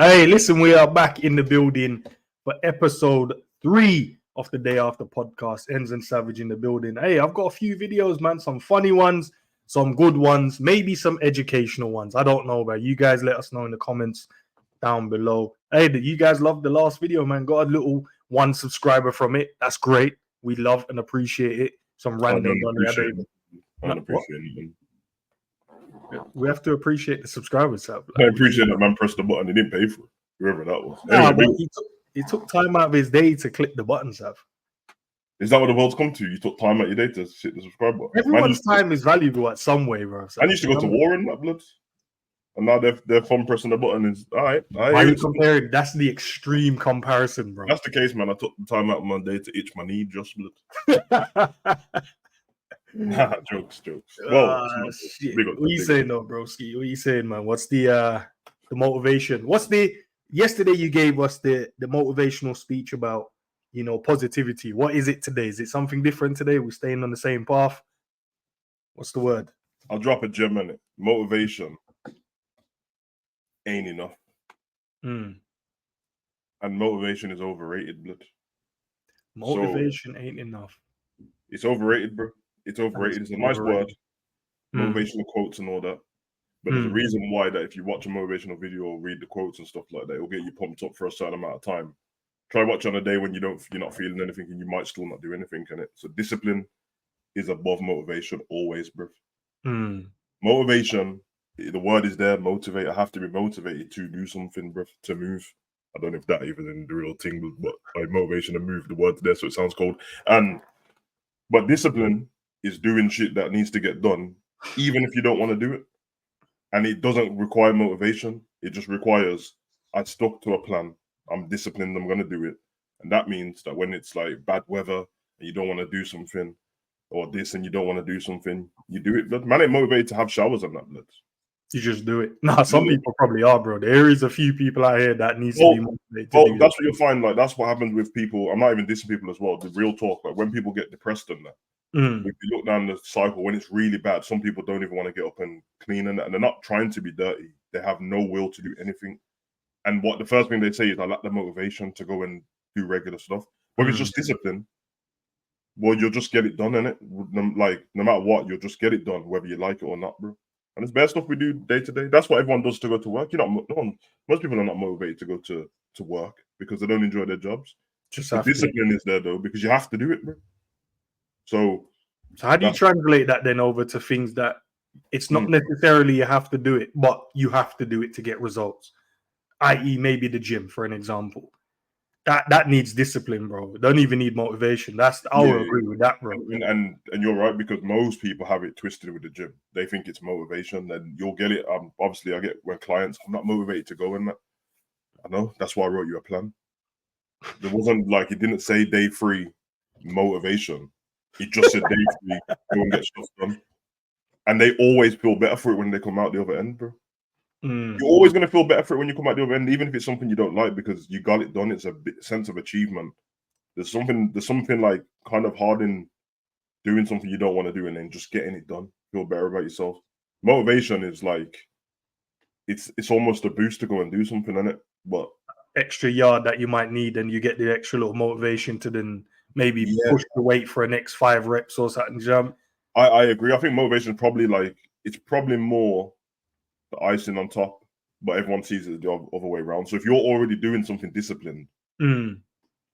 Hey, listen, we are back in the building for episode 3 of the Day After podcast. Enz and Savage in the building. Hey, I've got a few videos, man. Some funny ones, some good ones, maybe some educational ones. I don't know, but you guys let us know in the comments down below. Hey, did you guys love the last video, man? Got a little 1 subscriber from it. That's great. We love and appreciate it. Some random money. I don't appreciate it. We have to appreciate the subscribers. I appreciate that man pressed the button. He didn't pay for it. Whoever that was. He took time out of his day to click the buttons. Is that what the world's come to? You took time out your day to hit the subscribe button. Everyone's time is valuable at some way, bro. I used to go to war in that blood. And now their fun pressing the button is all right. Why are you comparing? That's the extreme comparison, bro. That's the case, man. I took the time out of my day to itch my knee, just blood. Jokes. Well, shit. What are you saying, though, broski? What are you saying, man? What's the motivation? Yesterday you gave us the motivational speech about, positivity. What is it today? Is it something different today? We're staying on the same path. What's the word? I'll drop a gem in it. Motivation ain't enough. And motivation is overrated, blood. Motivation ain't enough. It's overrated, bro. It's overrated. It's a nice word. Motivational quotes and all that. But there's a reason why that if you watch a motivational video or read the quotes and stuff like that, it'll get you pumped up for a certain amount of time. Try watch on a day when you're not feeling anything and you might still not do anything in it. So discipline is above motivation always, bro. Motivation, the word is there, motivate. I have to be motivated to do something, bro, to move. I don't know if that even is the real thing, but like motivation to move, the word's there, so it sounds cold. But discipline is doing shit that needs to get done, even if you don't want to do it. And it doesn't require motivation. It just requires, I stuck to a plan. I'm disciplined. I'm going to do it. And that means that when it's like bad weather and you don't want to do something or this and you don't want to do something, you do it. Blood. Man ain't motivated to have showers and that, blood. You just do it. Nah, some people probably are, bro. There is a few people out here that needs to be motivated to do that's what you'll find. Like, that's what happens with people. I'm not even dissing people as well. The real talk, like when people get depressed and that, if you look down the cycle, when it's really bad, some people don't even want to get up and clean and they're not trying to be dirty. They have no will to do anything. And what the first thing they say is, I lack the motivation to go and do regular stuff. Whether it's just discipline, well, you'll just get it done, innit? Like, no matter what, you'll just get it done, whether you like it or not, bro. And it's bad stuff we do day to day. That's what everyone does to go to work. Most people are not motivated to go to work because they don't enjoy their jobs. Discipline is there, though, because you have to do it, bro. So how do you translate that then over to things that it's not necessarily you have to do it, but you have to do it to get results, i.e. maybe the gym, for an example. That needs discipline, bro. Don't even need motivation. I will agree with that, bro. And you're right, because most people have it twisted with the gym. They think it's motivation, and you'll get it. Obviously, I get when clients, I'm not motivated to go in that. I know, that's why I wrote you a plan. There wasn't like, it didn't say day 3 motivation. He just said day 3, go and get stuff done. And they always feel better for it when they come out the other end, bro. You're always going to feel better for it when you come out the other end, even if it's something you don't like, because you got it done. It's a sense of achievement. There's something like kind of hard in doing something you don't want to do and then just getting it done. Feel better about yourself. Motivation is like, it's almost a boost to go and do something, innit? But extra yard that you might need, and you get the extra little motivation to then maybe push the weight for an next 5 reps or something. Jump. I agree. I think motivation is probably like, it's probably more the icing on top, but everyone sees it the other way around. So if you're already doing something disciplined, and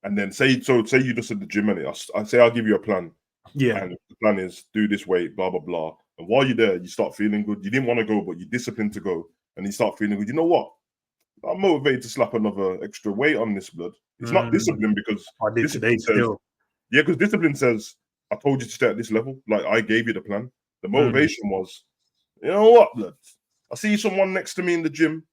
then say you just at the gym, and I say I'll give you a plan. Yeah. And the plan is do this weight, blah blah blah. And while you're there, you start feeling good. You didn't want to go, but you're disciplined to go, and you start feeling good. You know what? I'm motivated to slap another extra weight on this, blood. It's not discipline, because I did today still. Yeah, because discipline says, I told you to stay at this level. Like, I gave you the plan. The motivation was, you know what, blood? I see someone next to me in the gym,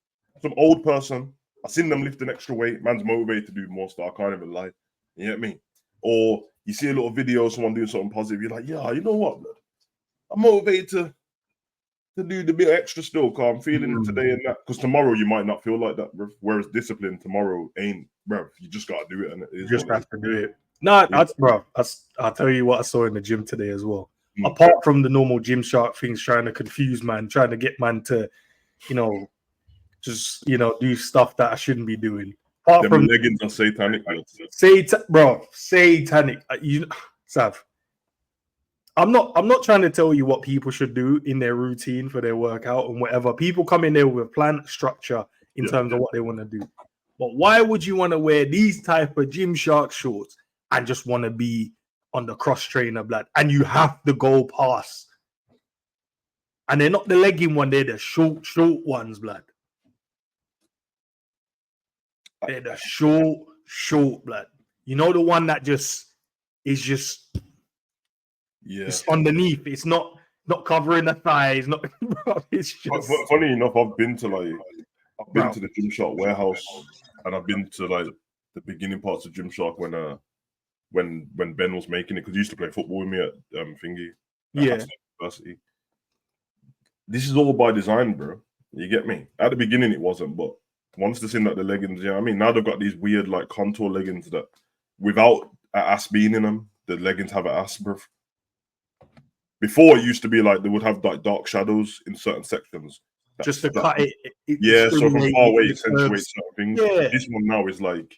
some old person. I seen them lift an extra weight. Man's motivated to do more stuff. I can't even lie. You get me? Or you see a little video of someone doing something positive. You're like, yeah, you know what, blood? I'm motivated to do the bit extra still, because I'm feeling it today and that. Because tomorrow you might not feel like that, bro. Whereas discipline tomorrow ain't, bro. You just got to do it. And you just have to do it. No, I'll tell you what I saw in the gym today as well. Apart from the normal Gymshark things, trying to confuse man, trying to get man to, just do stuff that I shouldn't be doing. Apart Them from leggings are satanic. satanic. Sav, I'm not trying to tell you what people should do in their routine for their workout and whatever. People come in there with a plan, structure in terms of what they want to do. But why would you want to wear these type of Gymshark shorts and just want to be on the cross trainer, blood? And you have to go past. And they're not the legging one, they're the short ones, blood. They're the short blood. You know, the one that just is just it's underneath. It's not covering the thighs. Not it's just funny enough, I've been to the Gymshark warehouse, and I've been to like the beginning parts of Gymshark when Ben was making it, because he used to play football with me at University. This is all by design, bro. You get me? At the beginning it wasn't, but once they've seen that the leggings, I mean, now they've got these weird like contour leggings that without an ass being in them, the leggings have an ass, bro. Before it used to be like they would have like dark shadows in certain sections. Just to cut it. So from far away, accentuate certain things. Yeah. This one now is like,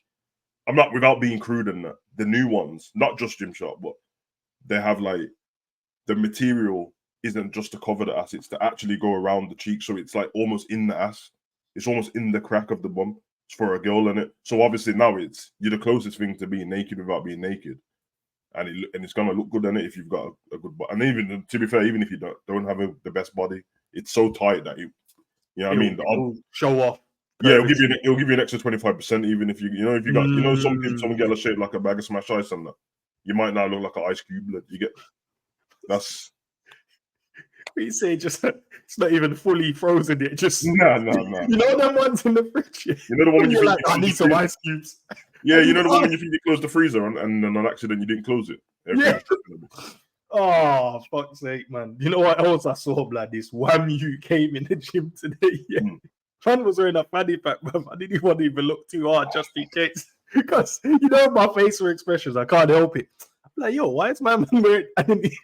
I'm not, without being crude and that, the new ones, not just Gymshark, but they have like, the material isn't just to cover the ass, it's to actually go around the cheek. So it's like almost in the ass. It's almost in the crack of the bum. It's for a girl in it. So obviously now you're the closest thing to being naked without being naked. And it's gonna look good in it if you've got a good body. And even, to be fair, even if you don't have the best body, it's so tight that it'll show off. Yeah, it'll give you an extra 25%. Even if someone get a shape like a bag of smash ice and that, you might now look like an ice cube. You get that's. You say just it's not even fully frozen yet. Just no. You know them ones in the fridge. You know the one when you think like, I need some ice cubes. Yeah, you know the one when you think you closed the freezer and then on accident you didn't close it. Yeah. Oh, fuck's sake, man. You know what else I saw, blood? This Whammy came in the gym today. Yeah. Man was wearing a fanny pack, man. I didn't want to even look too hard just in case. Because, my facial expressions, I can't help it. I'm like, yo, why is my man wearing... And then he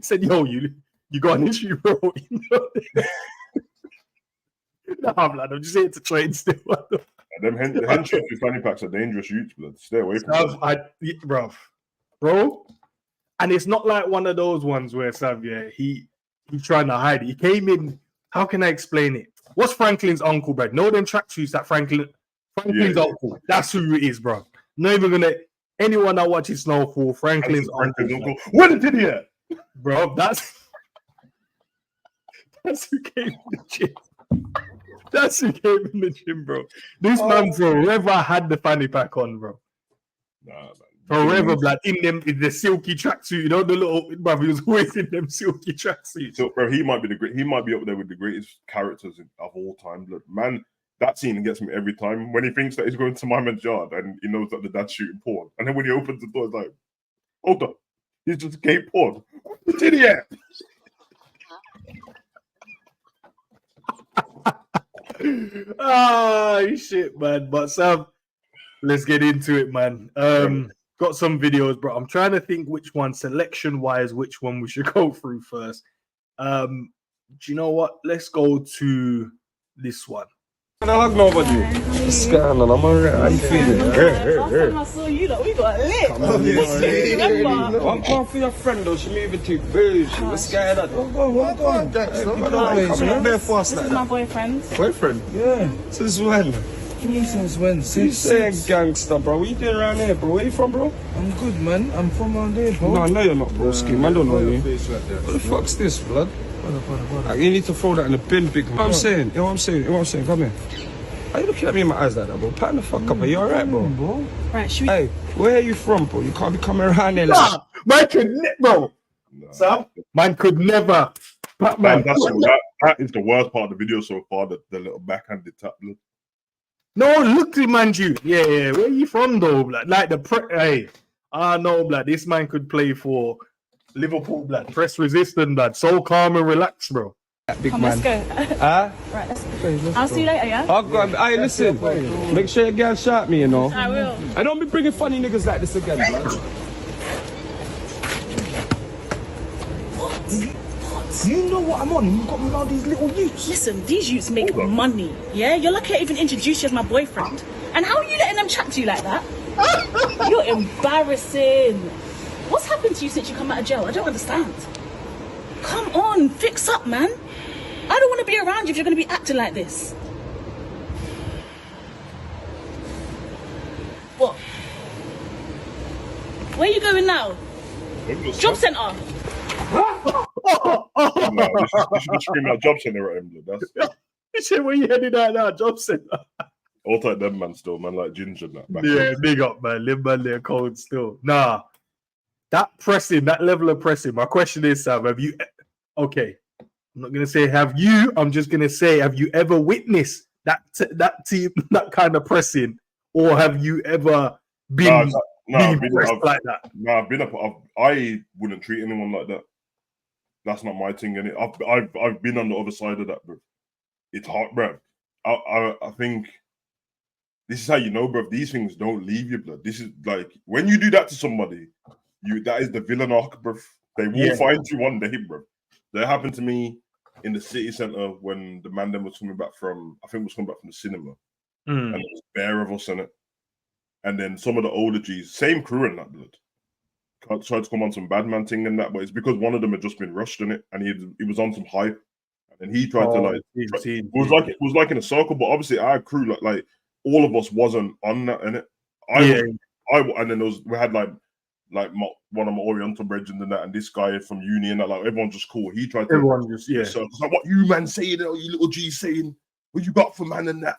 said, yo, you got an issue, bro. Nah, blood, I'm just here to train still. Them hench with fanny packs are dangerous youths, blood. Stay away from them. Bro. And it's not like one of those ones where he's trying to hide it. He came in, how can I explain it? What's Franklin's uncle, bro? Know them tracksuits that Franklin's uncle. That's who it is, bro. Not even gonna anyone that watches Snowfall, Franklin's uncle. What did he at? Bro, that's who came in the gym. That's who came in the gym, bro. This man forever had the fanny pack on, bro. Nah, man. Forever, blood. In the silky tracksuit, the little brother, he was always in them silky tracksuits. So, bro, he might be up there with the greatest characters of all time, blood. Man, that scene gets me every time. When he thinks that he's going to my man's yard and he knows that the dad's shooting porn. And then when he opens the door, it's like, hold up. He's just gay porn. Idiot. Shit, man. But Sam, let's get into it, man. Got some videos, bro. I'm trying to think which one, selection-wise, which one we should go through first. Do you know what? Let's go to this one. I don't hug nobody. What's going on? I'm alright. How you feeling? Last time I saw you, we got lit. I'm calling for your friend though. She moving too bougie. What's going on? What on, Jackson? I'm bare fast like that. My boyfriend. Boyfriend? Yeah. Since when? Since when? You saying gangster, bro? What you doing around here, bro? Where you from, bro? I'm good, man. I'm from around here, bro. No, I know you're not, broski. Man, don't know you. What the fuck's this, blood? You need to throw that in the bin, big man. You know what I'm saying? Come here. Are you looking at me in my eyes like that, bro? Pattern the fuck up. Are you alright, bro? Right, should we... Hey, where are you from, bro? You can't be coming around here like... Man could bro. Sam, man could never. Man, that is the worst part of the video so far, the little backhanded tap. No, look to man you. Yeah. Where are you from though, blood? Like no, blood. This man could play for Liverpool, blood. Press resistant, blood. So calm and relaxed, bro. Big man. Let's go. Huh? Right, let's go. I'll see you later, yeah? I'll go. Hey, listen. Make sure your girl shot me, I will. I don't be bringing funny niggas like this again, blood. youths. You know what I'm on? You got me around these little youths. Listen, these youths make money, yeah? You're lucky I even introduced you as my boyfriend. And how are you letting them chat to you like that? You're embarrassing. What's happened to you since you come out of jail? I don't understand. Come on, fix up, man. I don't want to be around you if you're going to be acting like this. What? Where are you going now? Job centre. No, you should scream out job centre at him. Blood. That's He said, where you headed out now? Job centre. all type them man still, man, like Ginger and that. Back Yeah, then. big up, man. Live man there cold still. Nah, that pressing, that level of pressing. My question is, Sam, have you? Okay, I'm not gonna say have you. I'm just gonna say, have you ever witnessed that that kind of pressing, or have you ever been I've pressed like that? I've been up. I wouldn't treat anyone like that. That's not my thing, and I've been on the other side of that, bro. It's hard, bro. I think this is how you know, bro. These things don't leave you, blood. This is like when you do that to somebody, that is the villain arc, bro. They will find you one day, bro. That happened to me in the city center when the man then was coming back from, I think was coming back from the cinema, and it was bare of us in it. And then some of the older G's, same crew in that, blood, tried to come on some bad man thing and that, but it's because one of them had just been rushed in it, and he was on some hype, and he tried to like, it was like in a circle, but obviously our crew, like all of us wasn't on that in it. And then we had like one of my Oriental brethren and that, and this guy from uni and that, like everyone's just cool. He tried to so it's like, what you man saying, or you little G saying, what you got for man and that.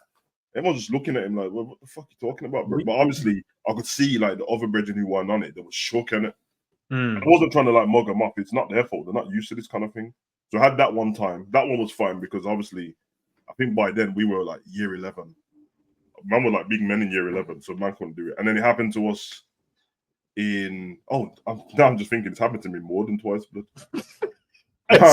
Everyone's just looking at him like, well, what the fuck are you talking about, bro? But obviously, I could see like the other brethren who weren't on it, they were shook in it. I wasn't trying to like mug them up. It's not their fault. They're not used to this kind of thing. So I had that one time. That one was fine because obviously, I think by then we were like year 11. Man were like big men in year 11, so man couldn't do it. And then it happened to us in, now I'm just thinking it's happened to me more than twice. But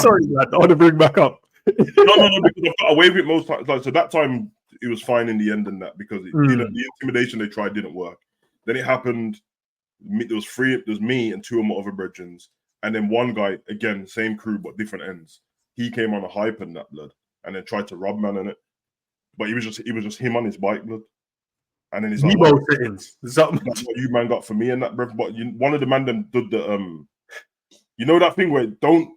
sorry, lad, I want to bring back up. no, because I've got away with it most times. Like, so that time it was fine in the end and that because the intimidation they tried didn't work. Then it happened. There was me and two of my other brethren, and then one guy, again, same crew but different ends. He came on a hype and that, blood, and then tried to rob man in it. But it was just him on his bike, blood. And then he's like, that's what you man got for me and that, bro. But one of the man them did the you know that thing where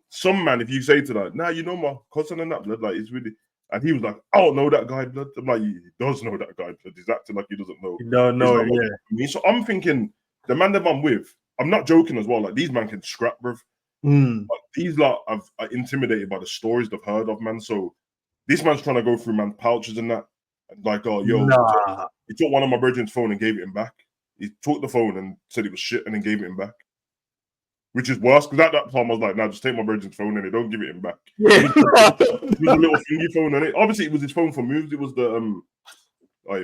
some man, if you say to that, nah, you know my cousin and that, blood, like it's really, and he was like, I don't know that guy, blood. I'm like, he does know that guy, blood. He's acting like he doesn't know. No, me. So I'm thinking the man that I'm with, I'm not joking as well. Like these man can scrap, bro. But these lot are intimidated by the stories they've heard of, man. So this man's trying to go through man's pouches and that. And like, oh, yo, he took one of my brethren's phone and gave it him back. He took the phone and said it was shit and then gave it him back. Which is worse, because at that time I was like, nah, just take my brethren's phone and they don't give it him back. It was a little thingy phone and it. Obviously, it was his phone for moves. It was the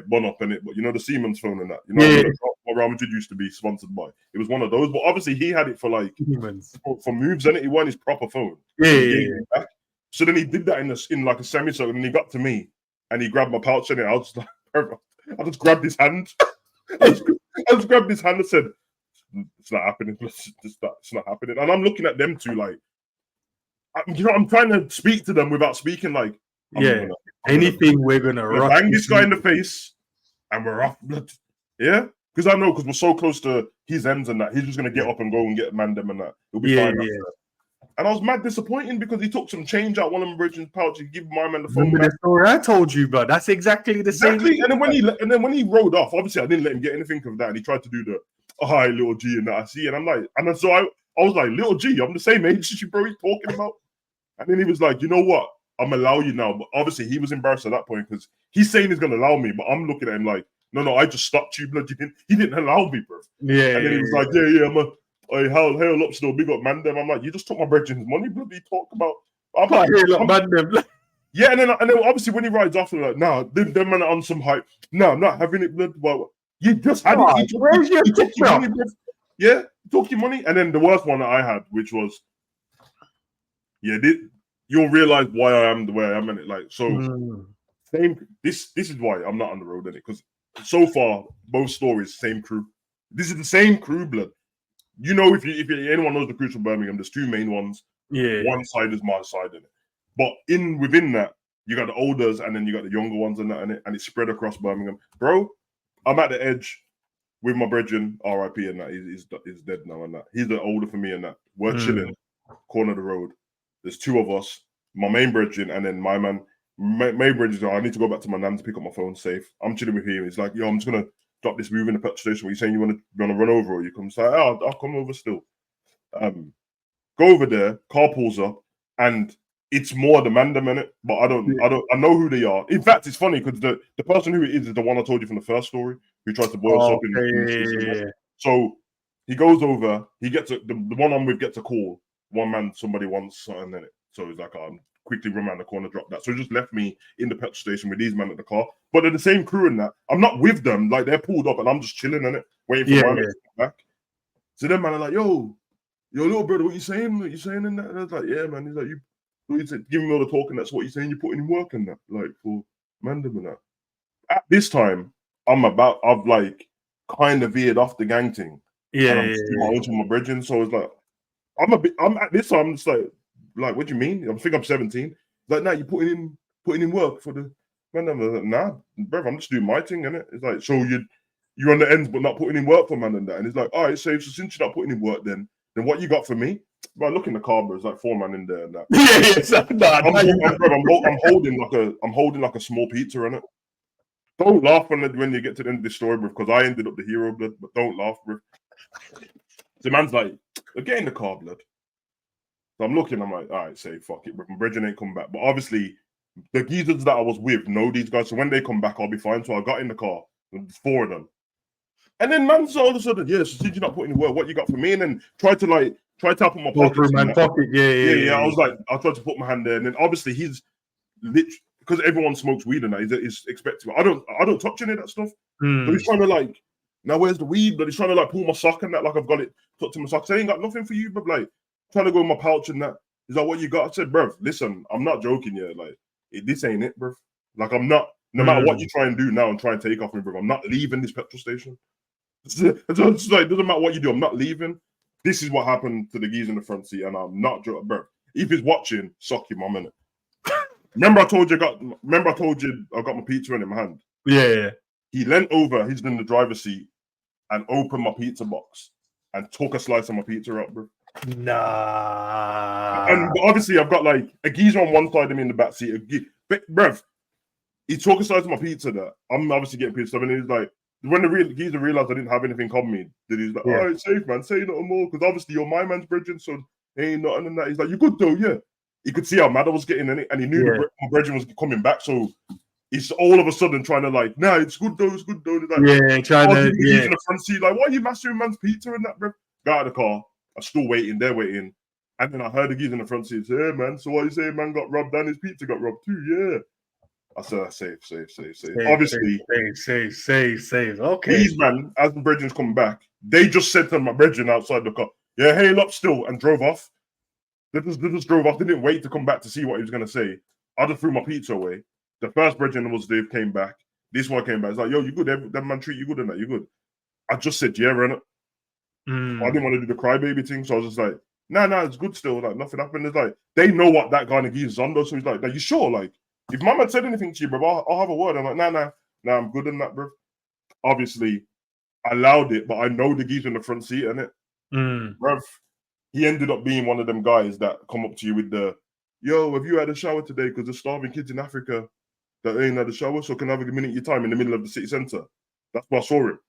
one up in it, but you know the Siemens phone and that. You know what Real Madrid used to be sponsored by. It was one of those, but obviously he had it for like for moves and it wasn't his proper phone. So then he did that in like a semicircle, and he got to me and he grabbed my pouch and I was just like, I just grabbed his hand. I just grabbed his hand and said, it's not happening. It's not happening. And I'm looking at them two like, I'm trying to speak to them without speaking like, we're gonna bang this guy in the face and we're off, blood. Yeah, because we're so close to his ends and that he's just gonna get up and go and get man them and that. It'll be fine. And I was mad disappointed because he took some change out one of my brethren's pouch. He gave my man the phone. Remember the story I told you, bro? That's exactly the same. And then when he rode off, obviously I didn't let him get anything of that, and he tried to do the hi little G and that I see, and I'm like, and so I was like, little G, I'm the same age as you, bro. He's talking about, and then he was like, you know what? I'm allow you now, but obviously he was embarrassed at that point because he's saying he's gonna allow me, but I'm looking at him like, no, I just stopped you, blood. He didn't allow me, bro. And then he was like, I'm hail up still, big up man them. I'm like, you just took my brethren's money, blood. You talk about, I'm like, hail up man them. Yeah, and then obviously when he rides off, they're like, nah, them man are on some hype. No, I'm not having it, blood. Well, you just had it. He took your money, blood. Yeah, he took your money. And then the worst one that I had, which was, you'll realize why I am the way I am in it. Like, so this is why I'm not on the road in it, because so far both stories same crew. This is the same crew, blood. You know, if anyone knows the crews from Birmingham, there's two main ones. Yeah. One side is my side in it. But within that, you got the olders and then you got the younger ones and that in it, and it's spread across Birmingham. Bro, I'm at the edge with my brethren, RIP and that. He's dead now and that. He's the older for me and that. We're chilling, corner of the road. There's two of us, my main brethren, and then my man. Main brethren, I need to go back to my nan to pick up my phone safe. I'm chilling with him. He's like, yo, I'm just gonna drop this move in the petrol station. What you saying? You wanna run over or you come? So I'll come over still. Go over there, car pulls up, and it's more the man them in it, but I know who they are. In fact, it's funny because the person who it is the one I told you from the first story who tries to boil us up in the season. So he goes over, he gets the one I'm with gets a call. One man, somebody wants something in it. So he's like, I'm quickly run around the corner, drop that. So he just left me in the petrol station with these men at the car. But they're the same crew in that. I'm not with them, like they're pulled up and I'm just chilling in it, waiting for my man to come back. So then man are like, yo, little brother, what you saying? What you saying in that? And I was like, yeah, man. He's like, give me all the talking. That's what you're saying. You're putting in work in that, like for Mandem and that. At this time, I've like kind of veered off the gang thing. Yeah, into my brethren. So it's like, I'm at this time. I'm just like, what do you mean? I think I'm 17. Like, nah, you're putting in work for the Mandem. I was like, nah, brother, I'm just doing my thing, innit? It's like, so you're on the ends, but not putting in work for man and that. And it's like, all right, so since you're not putting in work, then what you got for me? But look in the car, bro. There's like 4 man in there and that. I'm holding like a small pizza in it. Don't laugh when you get to the end of the story, bro, because I ended up the hero, blood. But don't laugh, bro. The man's like, get in the car, blood. So I'm looking. I'm like, all right, say fuck it, bro. My brethren ain't come back. But obviously, the geezers that I was with know these guys. So when they come back, I'll be fine. So I got in the car. There's 4 of them. And then man's all of a sudden, so since you're not putting in work, what you got for me? And then try to tap on my pocket. Yeah. I was like, I tried to put my hand there, and then obviously he's literally because everyone smokes weed and that is expected. I don't touch any of that stuff. So he's trying to now where's the weed? But he's trying to pull my sock and that, like I've got it tucked in my sock. So I ain't got nothing for you, but trying to go in my pouch and that. He's like, what you got? I said, bruv, listen, I'm not joking here. This ain't it, bruv. I'm not. No matter what you try and do now and try and take off me, bruv, I'm not leaving this petrol station. It doesn't matter what you do. I'm not leaving. This is what happened to the geezer in the front seat, and I'm not joking, bro. If he's watching, suck him, I'm in it. Remember I told you I got my pizza in my hand. Yeah. He leant over. He's in the driver's seat and opened my pizza box and took a slice of my pizza out, bro. Nah. And obviously, I've got a geezer on one side of me in the back seat. Bruv, he took a slice of my pizza. That I'm obviously getting pizza, and he's like. When the geezer realized I didn't have anything on me, then he's like, all right, safe, man, say nothing more, because obviously you're my man's brethren, so ain't nothing in that. He's like, you good though, yeah. He could see how mad I was getting in it, and he knew my brethren was coming back, so he's all of a sudden trying to nah, it's good though, it's good though. Trying to, in the front seat, why are you mastering man's pizza in that, bro? Got out of the car, I'm still waiting, they're waiting, and then I heard the geezer in the front seat say, hey, man, so what you saying, man got robbed and his pizza got robbed too, yeah. I said, safe. Obviously, safe. Okay. These man, as the brethren's coming back, they just said to my brethren outside the car, yeah, hail up still, and drove off. They just drove off. They didn't wait to come back to see what he was going to say. I just threw my pizza away. The first brethren was Dave came back. This one came back. It's like, yo, you good? That man treat you good and that? You good? I just said, yeah, run it. I didn't want to do the crybaby thing, so I was just like, nah, it's good still. Nothing happened. It's they know what that guy is on though. So he's like, you sure? If my man said anything to you, bro, I'll have a word. I'm like, nah, I'm good in that, bro. Obviously, I allowed it, but I know the geezer in the front seat, innit? Bruv, he ended up being one of them guys that come up to you with yo, have you had a shower today? Because there's starving kids in Africa that ain't had a shower, so can I have a minute of your time in the middle of the city centre? That's why I saw him.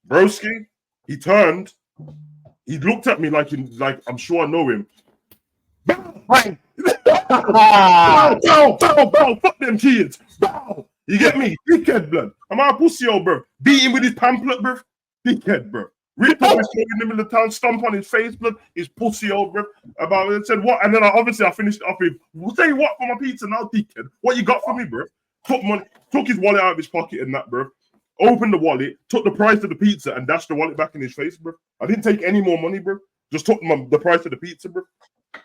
Broski, he turned, he looked at me like I'm sure I know him. Bang! Bow, fuck them kids. Bow. You get me? Dickhead, blood. Am I a pussy, old bro? Beat him with his pamphlet, bro. Dickhead, bro. Rip up his in the middle of town, stomp on his face, blood. His pussy, old bro. About it, said what? And then I finished it off with, say what for my pizza now, dickhead? What you got for me, bro? Took his wallet out of his pocket and that, bro. Opened the wallet, took the price of the pizza, and dashed the wallet back in his face, bro. I didn't take any more money, bro. Just took the price of the pizza, bro.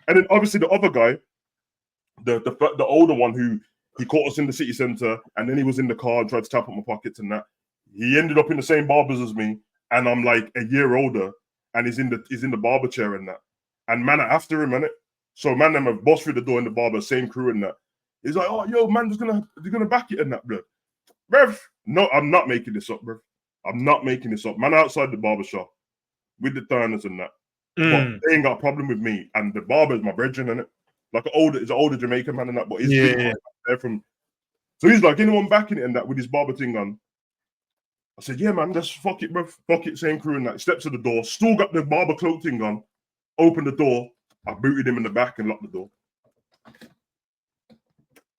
And then obviously the other guy, the older one who he caught us in the city centre, and then he was in the car and tried to tap up my pockets and that. He ended up in the same barbers as me, and I'm like a year older, and he's in the barber chair and that. And man, after him, innit? So man, them have bossed through the door in the barber, same crew and that. He's like, oh, yo, man, they're gonna back it and that, blood. Bruv, no, I'm not making this up, bruv. I'm not making this up. Man, outside the barber shop with the turners and that. But they ain't got a problem with me. And the barber is my brethren, innit? Like it's an older Jamaican man and that, but he's they're from. So he's like, anyone backing it and that with his barber thing on. I said, yeah, man, let's fuck it, bro. Fuck it, same crew and that. Steps to the door, still got the barber cloak thing on. Open the door. I booted him in the back and locked the door.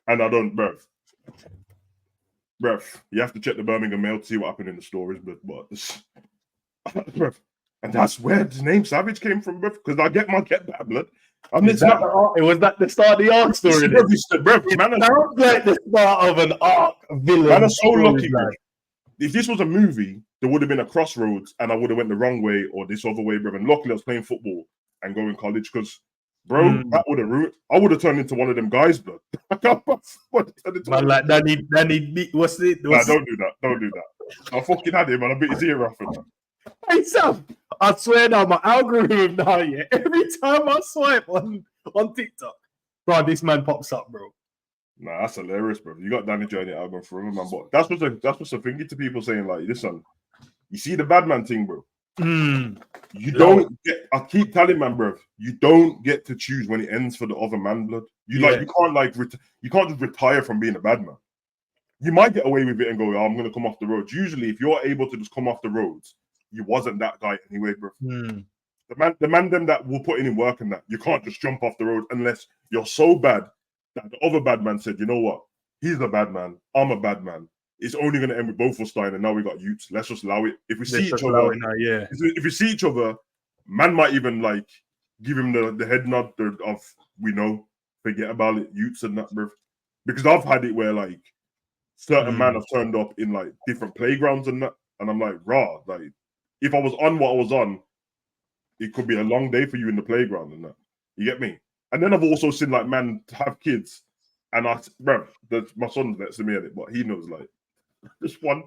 And I don't, bruv, you have to check the Birmingham Mail to see what happened in the stories, but bruv, and that's where the name Savage came from, bruv, because I get back, blood. I mean, was that the start of the arc story? Bruv, Man, it sounds like the start of an arc villain. Man, I'm so lucky, bruv. If this was a movie, there would have been a crossroads and I would have went the wrong way or this other way, bruv. And luckily I was playing football and going college because, bro, that would have ruined. I would have turned into one of them guys, blood. Man, like Danny, what's it? Nah, don't do that. Don't do that. I fucking had him and I bit his ear off. Hey, Sam, I swear now, my algorithm now, yeah, every time I swipe on TikTok, bro, this man pops up, bro. Nah, that's hilarious, bro. You got Danny Johnny album forever, man. But that's what's the thing to people saying, like, listen, you see the bad man thing, bro. You don't get. I keep telling man, bro, you don't get to choose when it ends for the other man, blood. You you can't just retire from being a bad man. You might get away with it and go, oh, I'm gonna come off the roads. Usually, if you're able to just come off the roads, you wasn't that guy anyway, bro. The man them that will put in work and that you can't just jump off the road unless you're so bad that the other bad man said, you know what, he's a bad man, I'm a bad man. It's only going to end with both of us dying, and now we got youths. Let's just allow it. If we see each other, if we see each other, man might even like give him the head nod of we know, forget about it, youths and that, bro. Because I've had it where like certain man have turned up in like different playgrounds and that, and I'm like, raw. Like if I was on what I was on, it could be a long day for you in the playground and that. You get me? And then I've also seen like man have kids, and my son's next to me at it, but he knows like. This one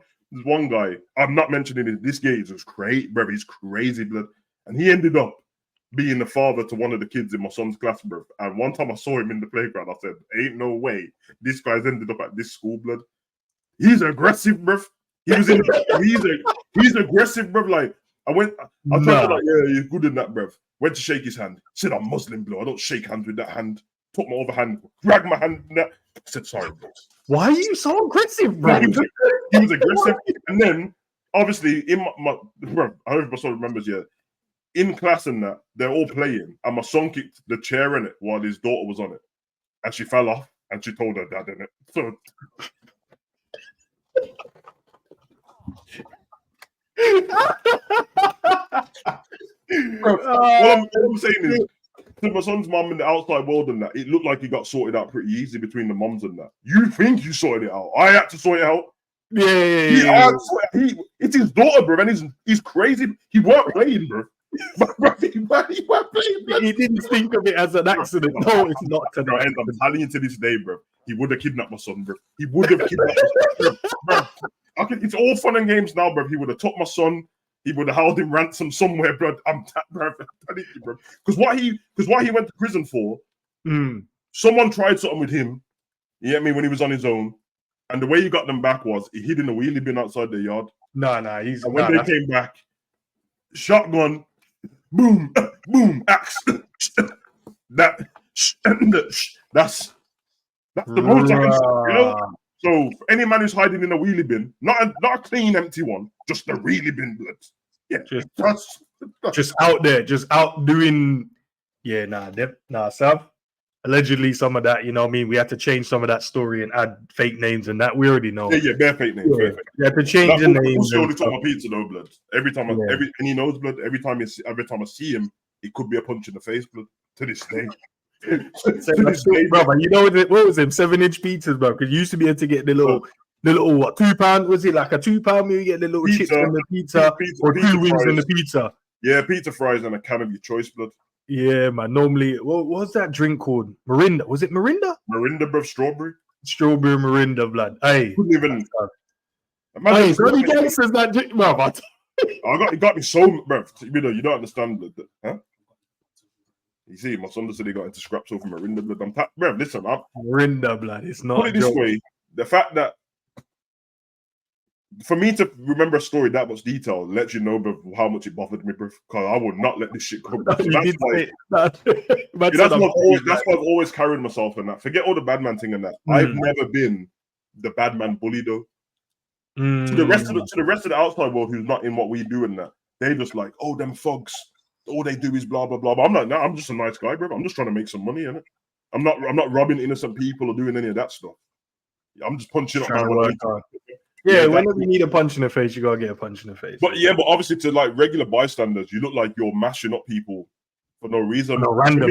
guy, I'm not mentioning it. This guy is just crazy, bro. He's crazy, blood. And he ended up being the father to one of the kids in my son's class, bro. And one time I saw him in the playground, I said, "Ain't no way this guy's ended up at this school, blood." He's aggressive, bro. He's aggressive, bro. Like I tried to like, yeah, he's good in that, bro. Went to shake his hand. Said, "I'm Muslim, bro. I don't shake hands with that hand." Took my other hand, grabbed my hand. I said, "Sorry, bro." Why are you so aggressive, bro? He was aggressive. And then, obviously, in my bro, I hope my son remembers, yeah. In class and that, they're all playing. And my son kicked the chair in it while his daughter was on it. And she fell off and she told her dad in it. So what I'm saying is, to my son's mum in the outside world and that, it looked like he got sorted out pretty easy between the mums and that. You think you sorted it out? I had to sort it out. Yeah. It's his daughter, bro, and he's crazy. He weren't playing, bro. He weren't playing, bro. He didn't think of it as an accident. No, it's not. I'm telling you to this day, bro. He would have kidnapped my son, bro. He would have kidnapped my son, bro. It's all fun and games now, bro. He would have took my son. He would have held him ransom somewhere, bro. I'm telling you, bro. Because what he went to prison for, someone tried something with him, you get me, when he was on his own. And the way he got them back was he hid in a wheelie bin outside their yard. And when they came back, shotgun, boom, boom, axe. That's the most I can say, you know? So for any man who's hiding in a wheelie bin, not a clean, empty one, just a wheelie bin, blood. Yeah, just out there, just out doing. Sav. Allegedly, some of that, you know what I mean? We had to change some of that story and add fake names and that. We already know. Yeah, bare fake names. Yeah. We had to change the names. He only took my pizza though, blood. Every time and he knows, blood. Every time I see him, it could be a punch in the face, blood. To this day. Brother, you know what was him? 7-inch pizzas, bro. Because you used to be able to get the little what, £2? Was it like a £2 meal? You get the little chips in the pizza or 2 wings in the pizza. Yeah, pizza fries and a can of your choice, blood. Yeah, man. Normally, what was that drink called? Mirinda. Was it Mirinda? Mirinda, bro. Strawberry Mirinda, blood. Hey, couldn't even. Hey, so many gangsters that drink, bro. It got me so, bro. You know, you don't understand that, huh? You see, my son said he got into scraps over Marinda blood. Bro, listen, Marinda blood. It's not. Put it this way: the fact that for me to remember a story that much detail lets you know how much it bothered me, bro. Because I would not let this shit go. So that's why I've always carried myself in that. Forget all the bad man thing and that. I've never been the bad man bully though. To the rest of the outside world who's not in what we do and that, they just like, oh, them thugs. All they do is blah blah blah. But I'm like, no, I'm just a nice guy, bro. I'm just trying to make some money, innit? I'm not robbing innocent people or doing any of that stuff. I'm just punching up my money. Yeah, whenever you need a punch in the face, you gotta get a punch in the face. But yeah, but obviously to like regular bystanders, you look like you're mashing up people for no reason. No, random.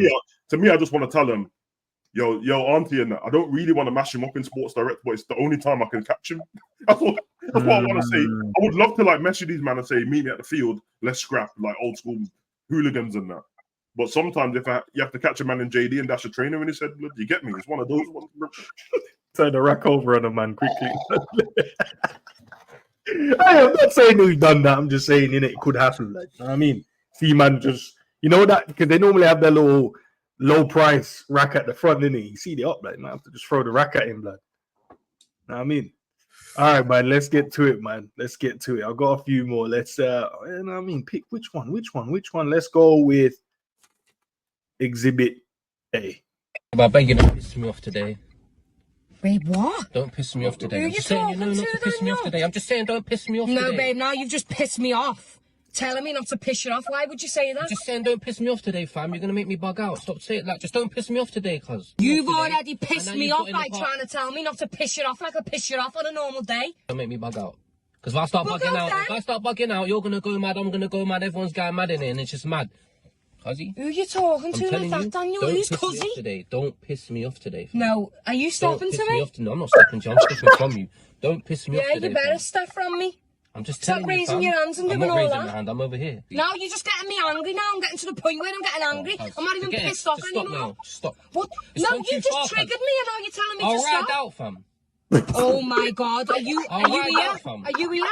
To me, I just want to tell them, yo, auntie, and that I don't really want to mash him up in Sports Direct, but it's the only time I can catch him. That's what I want to say. I would love to like message these man and say, meet me at the field, let's scrap, like old school hooligans and that. But sometimes you have to catch a man in JD and dash a trainer in his head, blood, you get me? It's one of those ones, bro. Turn the rack over on a man quickly. I'm not saying who's done that. I'm just saying, it could happen. Like, you know what I mean? See, man, just that because they normally have their little low price rack at the front, innit? You see the up, like, man, have to just throw the rack at him, blood. You know what I mean? All right, man, let's get to it, man. Let's get to it. I've got a few more. Let's, you know what I mean? Pick which one? Let's go with Exhibit A. I beg you, don't piss me off today. Babe, what? Don't piss me off today. Who I'm you just saying, talking not to, to piss me off today. I'm just saying, don't piss me off today. No, babe, now you've just pissed me off. Telling me not to piss you off. Why would you say that? I'm just saying, don't piss me off today, fam. You're going to make me bug out. Stop saying that. Just don't piss me off today, cuz. You've already pissed me off by trying to tell me not to piss you off like I piss you off on a normal day. Don't make me bug out. Because if I start bugging out, you're going to go mad, I'm going to go mad, everyone's going mad in it, and it's just mad. Cuzzy? Who are you talking to like that, Daniel? Who's Cuzzy? Don't piss me off today. Fam. No, are you stopping to me? No, I'm not stopping to you. I'm stopping from you. Don't piss me off today. Yeah, you better fam. stop from me. I'm just Stop telling you, raising your hands and doing all that. I'm not raising my hand. I'm over here. No, you're just getting me angry now. I'm getting to the point where I'm getting angry. I'm not even pissed off anymore. Stop now. Stop. What? No, you just triggered me and now you're telling me to stop. I'll ride out, fam. Oh my God, are you here? Are you here?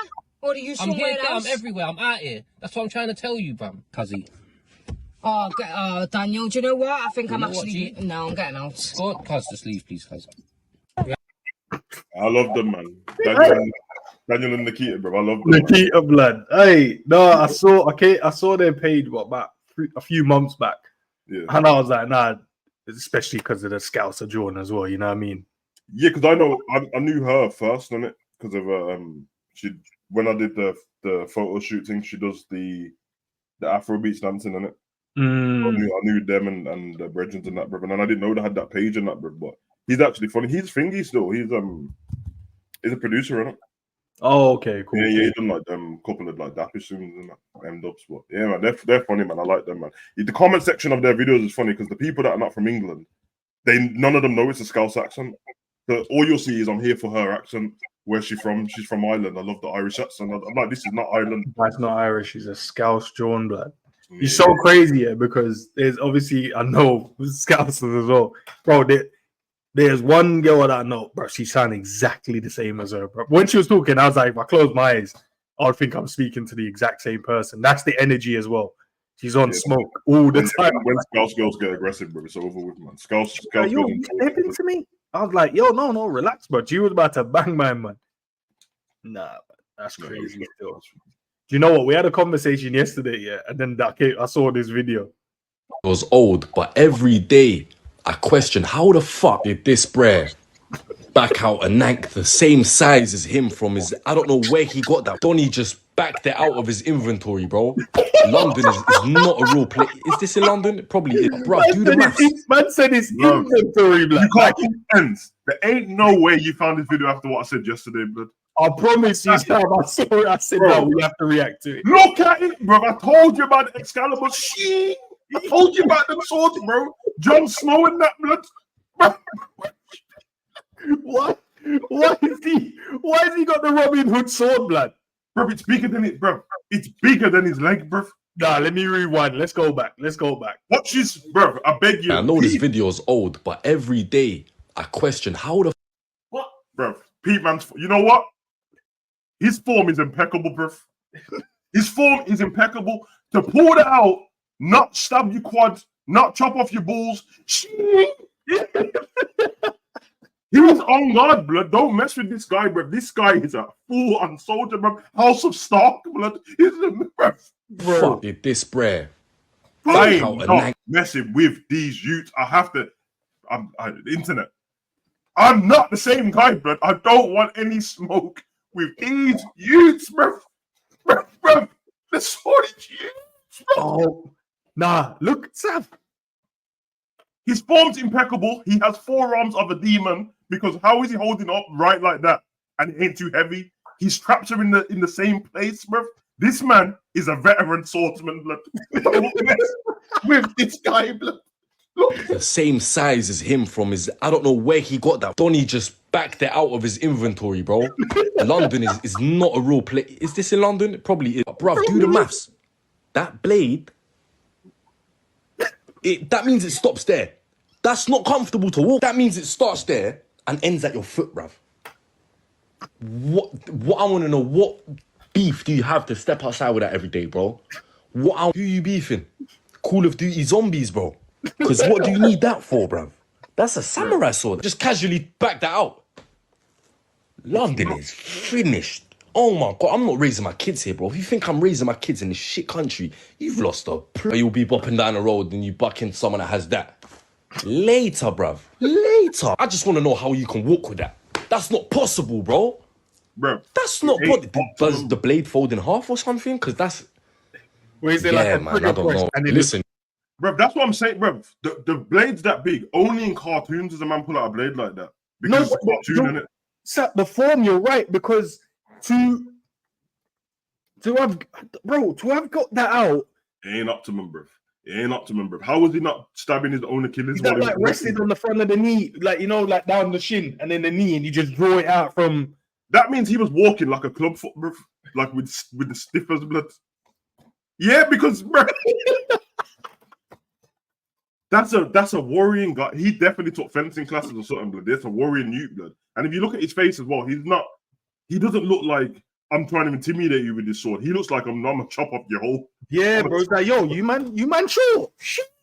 Or are you somewhere else? I'm everywhere. I'm out here. That's what I'm trying to tell you, fam. Cuzzy. Oh, Daniel, do you know what? I think I'm actually... No, I'm getting out. Go on, cuz, just leave, please, cuz. I love them, man. Daniel and Nikita, bro. I love them. Nikita, blood. Hey, no, I saw their page, about a few months back. Yeah. And I was like, nah, especially because of the Scouser Jordan as well, you know what I mean? Yeah, because I knew her first, didn't it? Because of when I did the photo shooting, she does the Afro beats dancing, innit? I knew them and the Bridgens and that, bro. And then I didn't know they had that page and that, bro. But he's actually funny. He's thingy still. He's a producer, innit? Oh, okay, cool. Yeah, he done like couple of like Dappy Soons and that M-dubs. But yeah, man, they're funny, man. I like them, man. The comment section of their videos is funny because the people that are not from England, none of them know it's a Scouse accent. So all you'll see is I'm here for her accent. Where's she from? She's from Ireland. I love the Irish accent. I'm like, this is not Ireland. That's not Irish. She's a Scouse Jordan, blood. He's so crazy, because there's obviously, I know Scousers as well. Bro, there's one girl that I know, bro, she sounded exactly the same as her, bro. When she was talking, I was like, if I close my eyes, I would think I'm speaking to the exact same person. That's the energy as well. She's on smoke all the time. When Scouse girls get aggressive, bro, it's over with, man. Scouse yo, you stepping to me? I was like, yo, no, relax, bro. She was about to bang my man. Nah, that's crazy still. Do you know what? We had a conversation yesterday, yeah, and then I saw this video. It was old, but every day I question how the fuck did this brer back out a nank the same size as him from his... I don't know where he got that. Donnie just backed it out of his inventory, bro. London is not a real place. Is this in London? Probably is. Bro, do the maths. Man said it's inventory, blood. You can't keep ends. There ain't no way you found this video after what I said yesterday, blood. I promise you, Sam, I saw it. I said, no, we have to react to it. Look at it, bro. I told you about the Excalibur. I told you about them swords, bro. Jon Snow in that, blood. What? Why has he got the Robin Hood sword, blood? Bro, it's bigger than it, bro. It's bigger than his leg, bro. Nah, let me rewind. Let's go back. Watch this, bro. I beg you. I know this video is old, but every day I question how the... What? Bro, Pete Man's... You know what? His form is impeccable, bro. His form is impeccable. To pull that out, not stab your quad, not chop off your balls. He's on guard, blood. Don't mess with this guy, bro. This guy is a full-on soldier, bro. House of Stark, blood. He's a bro. Fuck it, this bro. I Back out am a not night. messing with these youths. I have to. The internet. I'm not the same guy, blood. I don't want any smoke with these youths, bro. Bro. The solid youths, bro. Oh, nah. Look, Sav. His form's impeccable. He has forearms of a demon because how is he holding up right like that? And it ain't too heavy. His straps are in the same place, bro. This man is a veteran swordsman, blood. Don't mess with this guy, blood. Look. The same size as him from his. I don't know where he got that. Donny just backed it out of his inventory, bro. London is not a real place. Is this in London? It probably is. Bruv, do the maths. That blade. That means it stops there. That's not comfortable to walk. That means it starts there and ends at your foot, bruv. What I want to know, what beef do you have to step outside with that every day, bro? Who are you beefing? Call of Duty zombies, bro. Because what do you need that for, bruv? That's a samurai sword. Just casually back that out. London is finished. Oh my God, I'm not raising my kids here, bro. If you think I'm raising my kids in this shit country, you've lost a You'll be bopping down the road and you buck into someone that has that. Later, bruv. Later. I just want to know how you can walk with that. That's not possible, bro. Bro. That's not possible. Does the blade fold in half or something? Because that's... Where is it yeah, like man, I don't know. Listen. Bro, that's what I'm saying, bro. The blade's that big. Only in cartoons does a man pull out a blade like that. Because it's a cartoon, innit? So the form, you're right, because to have got that out, it ain't up to him, bro. It ain't up to him, bro. How was he not stabbing his own Achilles? He's not like rested on the front of the knee, like, you know, like down the shin and then the knee, and you just draw it out from. That means he was walking like a club foot, bro, like with the stiffers, blood. Yeah, because, bro, that's a worrying guy. He definitely took fencing classes or something, blood. That's a worrying youth, blood. And if you look at his face as well, he doesn't look like I'm trying to intimidate you with this sword. He looks like I'm gonna chop up your whole. Yeah, bro. It's like, yo, you man, sure.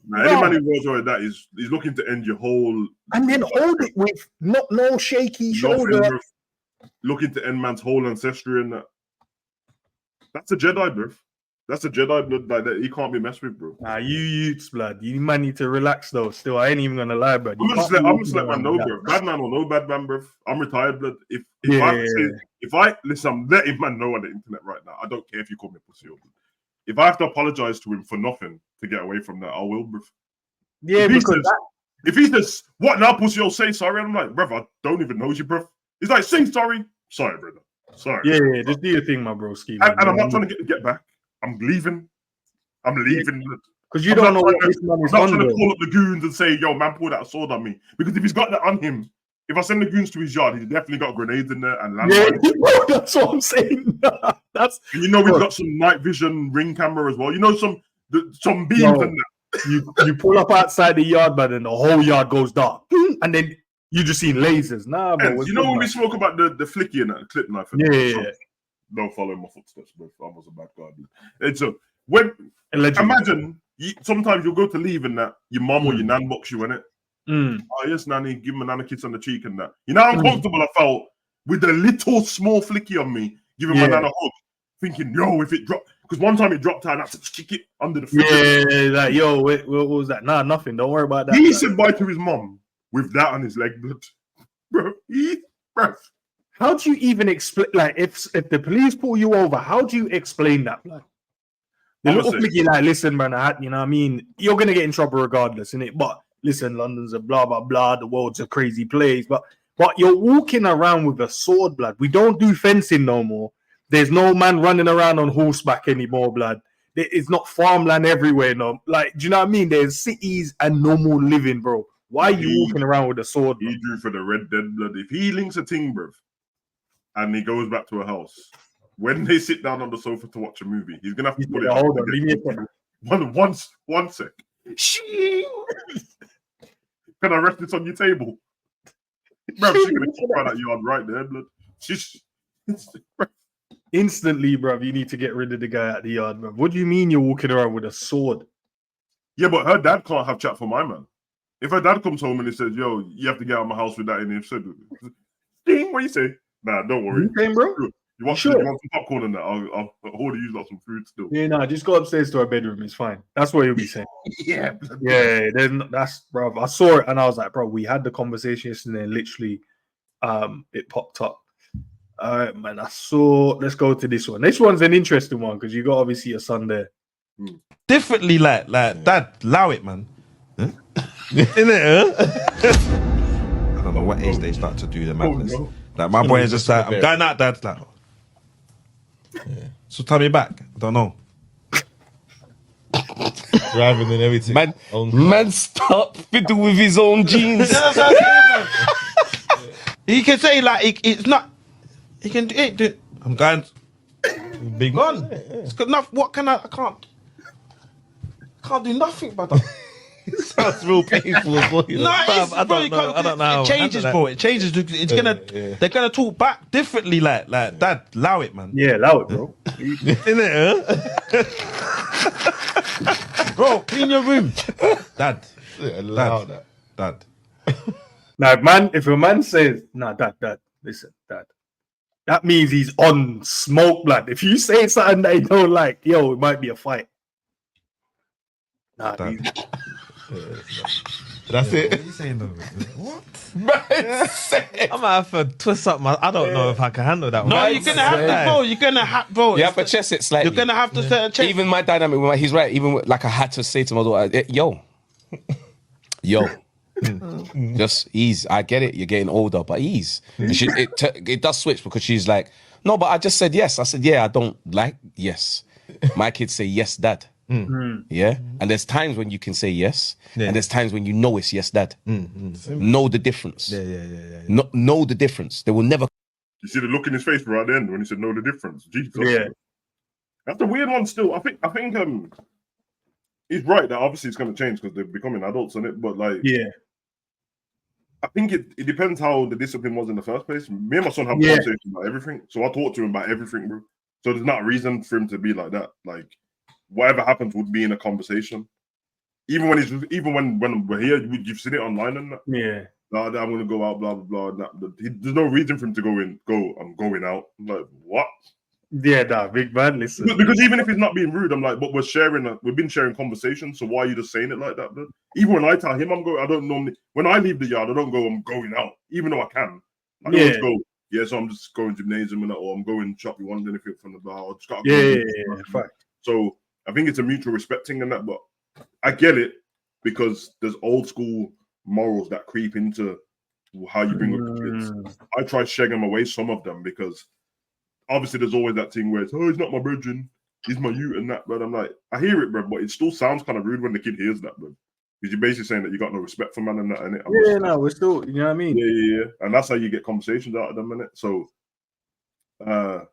Nah, any man who goes like that is looking to end your whole. And then hold it with no shaky shoulder. Bro. Looking to end man's whole ancestry and that. That's a Jedi, bro. That's a Jedi blood like that. He can't be messed with, bro. Nah, you youths, blood. You man need to relax though. Still, I ain't even gonna lie, bro. I'm just let man know, bro. Bad man or no bad man, bro. I'm retired, blood. If I listen, I'm letting man know on the internet right now. I don't care if you call me a pussy or blood. If I have to apologize to him for nothing to get away from that, I will, bro. Yeah, if he says, what now, pussy, you'll say sorry. I'm like, bro, I don't even know you, bro. He's like, say sorry. Sorry, brother. Sorry. Yeah, just do your thing, my bro. Ski, and I'm not trying to get back. I'm leaving. Because you don't know what this man is I'm not on. trying to call up the goons and say, yo, man, pull that sword on me. Because if he's got that on him, if I send the goons to his yard, he's definitely got grenades in there and landmines. Yeah, that's what I'm saying. And you know, we've got some night vision ring camera as well. You know, some beams and that. You pull up outside the yard, but then the whole yard goes dark. And then you just see lasers. Nah, bro. You know when we spoke about the flicky and that clip knife? Yeah. Don't follow my footsteps, bro. I was a bad guy. And so imagine sometimes you'll go to leave and that your mom or your nan box you in it. Oh yes, nanny, give my nana kiss on the cheek and that. You know how uncomfortable I felt with the little small flicky on me, giving my nana a hug, thinking, yo, if it dropped, because one time it dropped out, I had to kick it under the flicky. Yeah, like, yo, what was that? Nah, nothing. Don't worry about that. He said bye to his mom with that on his leg, bro. How do you even explain? Like, if the police pull you over, how do you explain that? Like, the little flicky, like, listen, man, you know what I mean? You're gonna get in trouble regardless, innit? But listen, London's a blah blah blah. The world's a crazy place, but you're walking around with a sword, blood. We don't do fencing no more. There's no man running around on horseback anymore, blood. It's not farmland everywhere, no. Like, do you know what I mean? There's cities and normal living, bro. Why are you walking around with a sword? He drew for the Red Dead, blood. If he links a ting, bro, and he goes back to a house, when they sit down on the sofa to watch a movie, he's gonna have to put it. Hold on, leave me a second. One sec. Can I rest this on your table? Bro, she's gonna keep out that yard right there, blood. Instantly, bro, you need to get rid of the guy at the yard, bro. What do you mean you're walking around with a sword? Yeah, but her dad can't have chat for my man. If her dad comes home and he says, "Yo, you have to get out of my house with that," and he said, "Ding, what you say?" Nah, don't worry. You came, bro? You want Sure. some popcorn and that? I'll order you lot some food still. Yeah, nah, just go upstairs to our bedroom. It's fine. That's what he'll be saying. Yeah. Then that's, bro. I saw it and I was like, bro, we had the conversation yesterday. And literally, it popped up. All right, man. Let's go to this one. This one's an interesting one because you got obviously your son there. Differently, like Dad, allow it, man. Huh? Innit, huh? I don't know what age they start to do the madness. No. Like my boy is just like, I'm going out, Dad. Like, so tell me back. I don't know. Driving and everything. Man, stop fiddle with his own jeans. He can say like it's not. He can do it. I'm going. Big Gone. It's got enough. What can I can't do nothing, brother. Sounds real painful as well. No, I don't know. It changes, bro. It changes. It's gonna. They're gonna talk back differently. Like Dad, allow it, man. Yeah, allow it, bro. Innit, huh? Bro, clean your room, Dad. Allow that. Dad. Now, man, if a man says, "Nah, Dad, listen, Dad," that means he's on smoke, blood. If you say something that he don't like, yo, it might be a fight. Nah, Dad. That's it. What are you saying, though? What? I might have to twist up my. I don't know if I can handle that. No, one. you're gonna have that, bro. You're gonna have, bro. You have to chest it slightly. You're gonna have to set a chest. Even my dynamic, he's right. Even like I had to say to my daughter, yo, just ease. I get it. You're getting older, but ease. And it does switch because she's like, no, but I just said yes. I said, yeah, I don't like yes. My kids say yes, Dad. Yeah, and there's times when you can say yes, and there's times when you know it's yes, Dad. Know the difference. Yeah. Know the difference. They will never. You see the look in his face right at the end when he said, "Know the difference." Jesus. Yeah. That's a weird one. Still, I think he's right that obviously it's going to change because they're becoming adults in it. But like, yeah, I think it depends how the discipline was in the first place. Me and my son have conversations about everything, so I talk to him about everything, bro. So there's not a reason for him to be like that. Like, whatever happens would be in a conversation. Even when we're here, you've seen it online and that. Yeah. Nah, I'm gonna go out, blah blah blah. There's no reason for him to I'm going out. I'm like, what? Yeah, nah, big man, listen. Because even if he's not being rude, I'm like, but we've been sharing conversations, so why are you just saying it like that, bro? Even when I tell him I'm going, I don't normally, when I leave the yard, I don't go, I'm going out, even though I can. I don't go, so I'm just going gymnasium and that, or I'm going shop, you want anything from the bar, I just gotta go. Fact. So I think it's a mutual respecting and that, but I get it because there's old school morals that creep into how you bring up the kids. I try shagging away some of them because obviously there's always that thing where it's, oh, he's not my virgin, he's my youth and that, but I'm like, I hear it, bro, but it still sounds kind of rude when the kid hears that, bro. Because you're basically saying that you got no respect for man and that, innit? No, we're still, you know what I mean? Yeah. And that's how you get conversations out of them, innit? So, what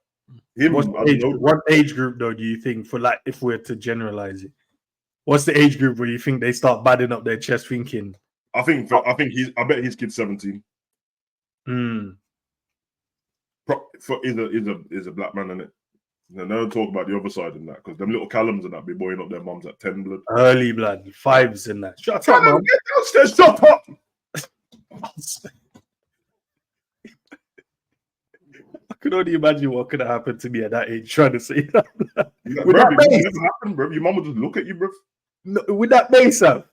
age group though do you think, for like, if we're to generalize it, what's the age group where you think they start badding up their chest thinking? I bet his kid's 17. Is a black man in it. And they'll talk about the other side and that because them little Callums and that be boying up their mums at 10 blood. Early blood, 5s and that. Shut up, man. Get downstairs, shut up. I could only imagine what could have happened to me at that age trying to say that. Like, bro, it never happened, bro. Your mum would just look at you, bro. No, with that bass up.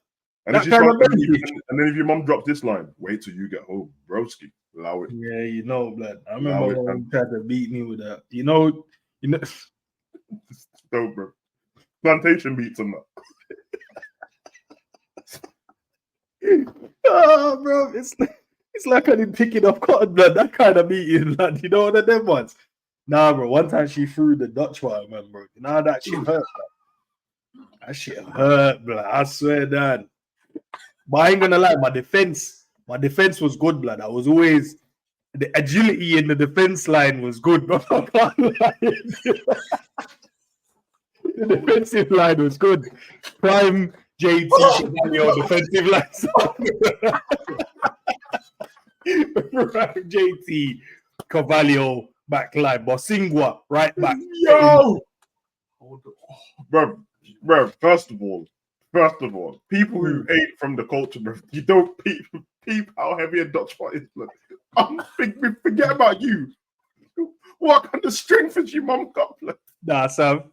And then if your mum dropped this line, wait till you get home, broski. Allow it. Yeah, you know, blood. I remember when he tried to beat me with that. You know. No, bro. Plantation beats and that. Oh, bro, it's like I didn't pick it up cotton blood. That kind of beating, blood. You know what of them ones? Nah, bro. One time she threw the Dutch one, man, bro. You know that shit hurt, blood. That shit hurt, blood. I swear, Dad. But I ain't gonna lie, my defense was good, blood. I was always the agility in the defense line was good. The defensive line was good. Prime JT Cavalio defensive line. Prime JT Cavalio back line. Bosingwa right back. Yo, bro. First of all, First of all, people who hate from the culture, bro, you don't peep how heavy a Dutch pot is, blood. Forget about you. What kind of strength has your mum got, blood? Nah, Sam.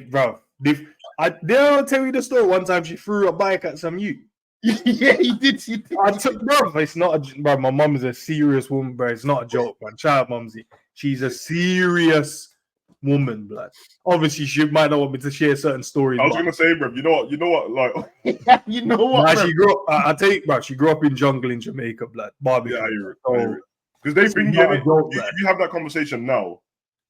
Bro. Did I tell you the story? One time she threw a bike at some youth. Yeah, he did. I took, bro. It's not a, bro. My mum is a serious woman, bro. It's not a joke, man. Shout out, Mumsy. She's a serious woman, blood. Obviously, she might not want me to share certain stories. I was gonna say, bro. You know what? Like, you know what? Nah, she grew up. I tell you, bro. She grew up in jungle in Jamaica, blood. Barbecue. Yeah, because they think if you have that conversation now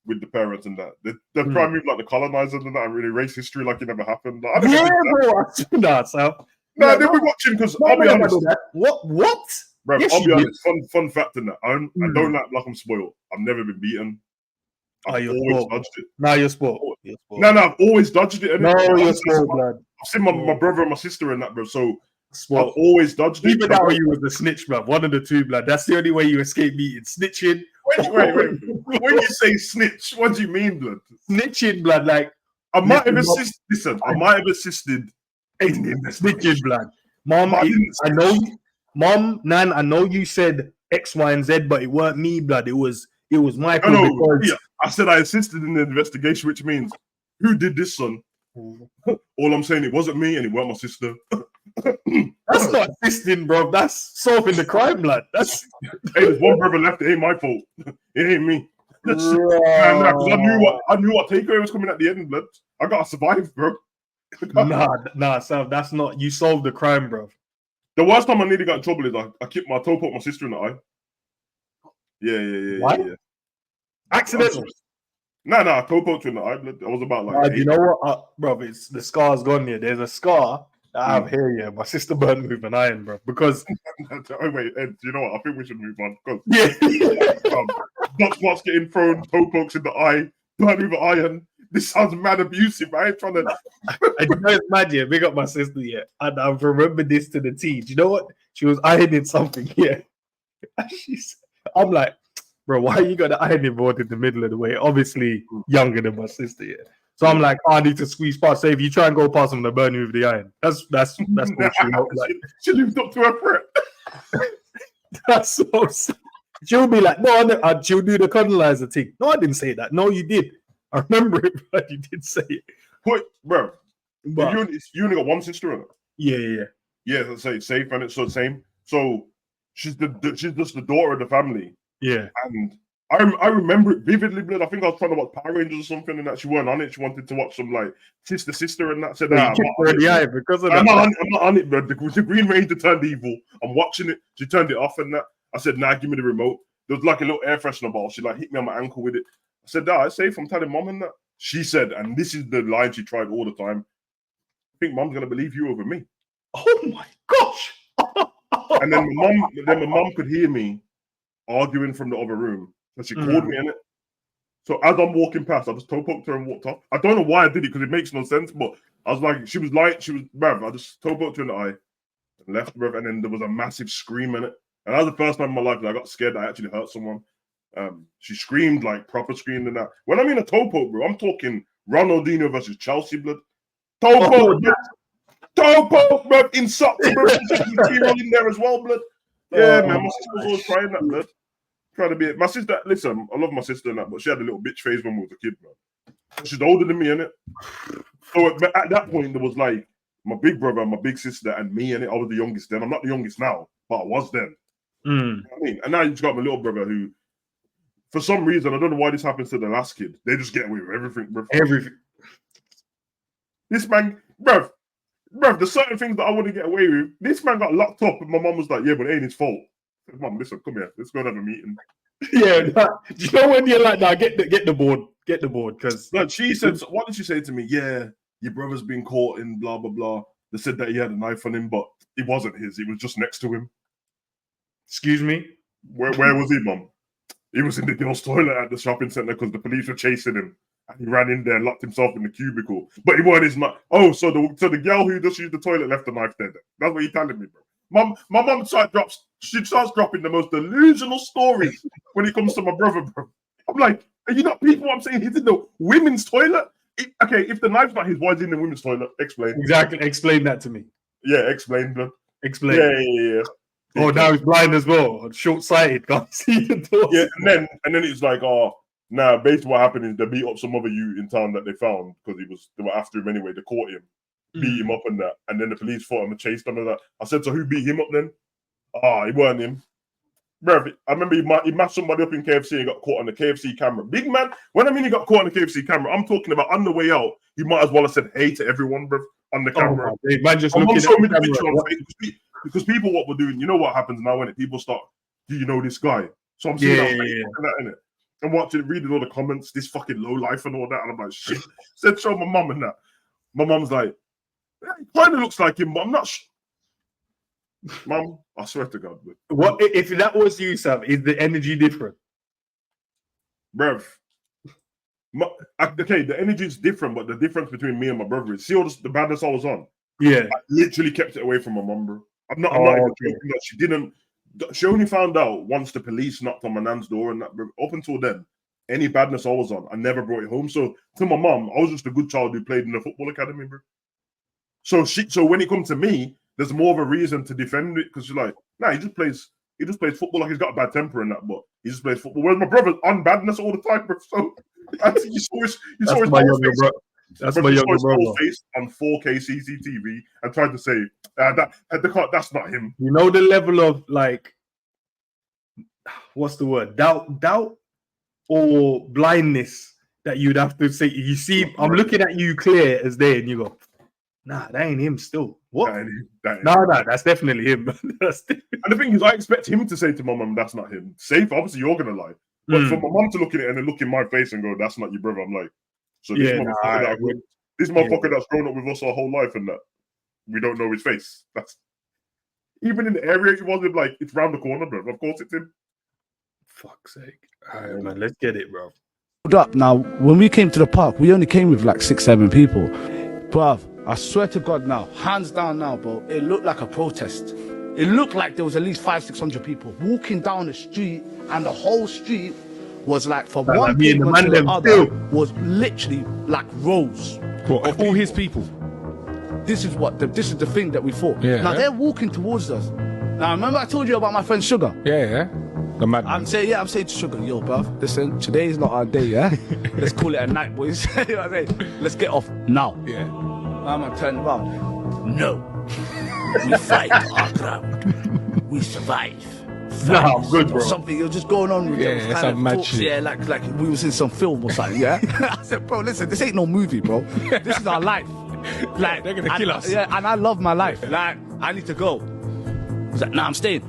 with the parents and that, they're trying to move like the colonizers and that and really race history like it never happened. Like, bro. Nah, Sam. No, they were watching because I'll be honest. What? Bro, yes, I'll be honest. Fun fact in that. I don't act like I'm spoiled. I've never been beaten. I've always dodged it. Now you're spoiled. No, I've always dodged it. No, you're spoiled, blood. I've seen my brother and my sister in that, bro. So I've always dodged it. Even now, you was the snitch, blood. One of the two, blood. That's the only way you escape beating. Snitching. Wait. When you say snitch, what do you mean, blood? Snitching, blood. Like I might have assisted. Listen, I might have assisted. Snitching, blood. Mom, I know, Mom, Nan, I know you said X, Y, and Z, but it weren't me, blood. It was Michael. No, I said I assisted in the investigation, which means who did this, son? All I'm saying, it wasn't me, and it wasn't my sister. That's not assisting, bro. That's solving the crime, blood. That's hey, there's one brother left. It ain't my fault. It ain't me. Because I knew what takeaway was coming at the end, blood. I gotta survive, bro. Nah, Sam, that's not. You solved the crime, bro. The worst time I nearly got in trouble is I kicked my toe, poked my sister in the eye. Yeah. What? Yeah. Accidental. Nah, toe poked her in the eye. I was about like. You know what, bro? It's the scar's gone here. There's a scar that I have here. Yeah, my sister burned me with an iron, bro. Because wait, Ed, you know what? I think we should move on. Yeah, Dutch spots getting thrown, toe pokes in the eye, burned with an iron. This sounds mad abusive. I ain't trying to. I know it's mad, yeah. Big up my sister, yeah. And I've remembered this to the T. Do you know what? She was ironing something, yeah. I'm like, bro, why you got the ironing board in the middle of the way? Obviously younger than my sister, yeah. So I'm like, I need to squeeze past. Say if you try and go past them, they'll burn you with the iron. That's what she wrote. Like, she lived up to her threat. That's so sad. She'll be like, no, she'll do the colonizer thing. No, I didn't say that. No, you did. I remember it, but you did say it. Wait, bro. But you only got one sister in it? Yeah. Let's say safe and it's the same. So she's just the daughter of the family. Yeah. And I remember it vividly, blood. I think I was trying to watch Power Rangers or something, and that she weren't on it. She wanted to watch some like sister, and that said, "Nah, I'm not on it, bro." The Green Ranger turned evil. I'm watching it. She turned it off, and that. I said, "Nah, give me the remote." There was like a little air freshener bottle. She like hit me on my ankle with it. I said, "Nah, it's safe. I'm telling mom and that." She said, and this is the line she tried all the time. I think mom's gonna believe you over me. Oh my gosh! And then my mom could hear me arguing from the other room. And she called me in it. So as I'm walking past, I just toe poked her and walked off. I don't know why I did it because it makes no sense, but I was like, bruv, I just toe poked her in the eye and left, bruv, and then there was a massive scream in it. And that was the first time in my life that I got scared that I actually hurt someone. She screamed like proper screamed and that. When I mean a toe poke, bro, I'm talking Ronaldinho versus Chelsea, blood. Toe poke, blood. Toe poke, bruv, in socks, bruv. In there as well, blood. Yeah, man, my sister was always crying that, blood. Trying to be my sister. Listen, I love my sister and that, but she had a little bitch face when we was a kid, man. She's older than me, innit? So at that point, there was like my big brother, my big sister, and me, innit? I was the youngest then. I'm not the youngest now, but I was then. You know what I mean? And now you just got my little brother who, for some reason, I don't know why this happens to the last kid. They just get away with everything, bro. Everything. This man, bruv, there's certain things that I wouldn't get away with. This man got locked up, and my mom was like, "Yeah, but it ain't his fault." I said, "Mom, listen, come here. Let's go and have a meeting." Yeah, do you know when you're like, "Nah, get the board, because." Like she said, what did she say to me? Yeah, your brother's been caught in blah blah blah. They said that he had a knife on him, but it wasn't his. It was just next to him. Excuse me. Where was he, Mom? He was in the girls' toilet at the shopping center because the police were chasing him. And he ran in there and locked himself in the cubicle. But he wasn't his knife. Oh, so the girl who just used the toilet left the knife there. That's what you're telling me, bro. My mom starts dropping the most delusional stories when it comes to my brother, bro. I'm like, are you not people? I'm saying he's in the women's toilet. Okay, if the knife's not his, why is he in the women's toilet? Explain. Exactly. Explain that to me. Yeah, explain, blood. Explain. Yeah. Oh, now he's blind as well. Short-sighted. Can't see the doors. Yeah, and then it's like, nah, basically what happened is they beat up some other youth in town that they found because they were after him anyway. They caught him, beat him up and that. And then the police fought him and chased him and that. I said, so who beat him up then? It weren't him. Bruv, I remember he mashed somebody up in KFC and got caught on the KFC camera. Big man, when I mean he got caught on the KFC camera, I'm talking about on the way out, he might as well have said hey to everyone, bruv, on the camera. Man, just looking at me the picture on Facebook because people what we're doing, you know what happens now when people start, do you know this guy? So I'm seeing that in it. I'm watching, reading all the comments, this fucking low life and all that, and I'm like, shit. Said show my mum and that. My mum's like, he kind of looks like him, but I'm not Mum, I swear to God. What if that was you, Sam? Is the energy different? Bruv. Okay, the energy is different, but the difference between me and my brother is, see all the badness I was on? Yeah. I literally kept it away from my mum, bro. I'm not even joking that she didn't. She only found out once the police knocked on my nan's door and that. Up until then, any badness I was on, I never brought it home. So to my mum, I was just a good child who played in the football academy, bro. So when it comes to me, there's more of a reason to defend it because she's like, nah, he just plays football like he's got a bad temper and that, but he just plays football. Whereas my brother's on badness all the time, bro. So you saw his That's my younger brother. That's my younger brother. Face on 4K CCTV and tried to say that's not him. You know the level of like, what's the word? Doubt or blindness that you'd have to say. You see, I'm looking at you clear as day, and you go, nah, that ain't him still. What? No, that's definitely him. And the thing is, I expect him to say to my mum, that's not him. Safe, obviously you're gonna lie. But for my mum to look at it and then look in my face and go, that's not your brother, I'm like, so this motherfucker that's grown up with us our whole life and that we don't know his face. That's even in the area he was in, like, it's round the corner, bro. Of course it's him. Fuck's sake. All right, man, let's get it, bro. Up now, when we came to the park, we only came with like 6-7 people. Bruv, I swear to God now, hands down now, bro, it looked like a protest. It looked like there was at least 500-600 people walking down the street, and the whole street was like from one pavement to the other was literally like rows. What, all his people? This is the thing that we thought. Yeah. Now they're walking towards us. Now remember I told you about my friend Sugar? Yeah. The madman. I'm saying to Sugar, yo, bruv, listen, today is not our day, yeah? Let's call it a night, boys. You know what I'm saying? Let's get off now. Yeah. I'm gonna turn around. No. We fight our ground. We survive. Nah, I'm good, bro. Something you're just going on with it's some mad shit. Yeah, like we was in some film or something, yeah? I said, bro, listen, this ain't no movie, bro. This is our life. Like, they're gonna kill us. Yeah, and I love my life. Like, I need to go. He's like, nah, I'm staying.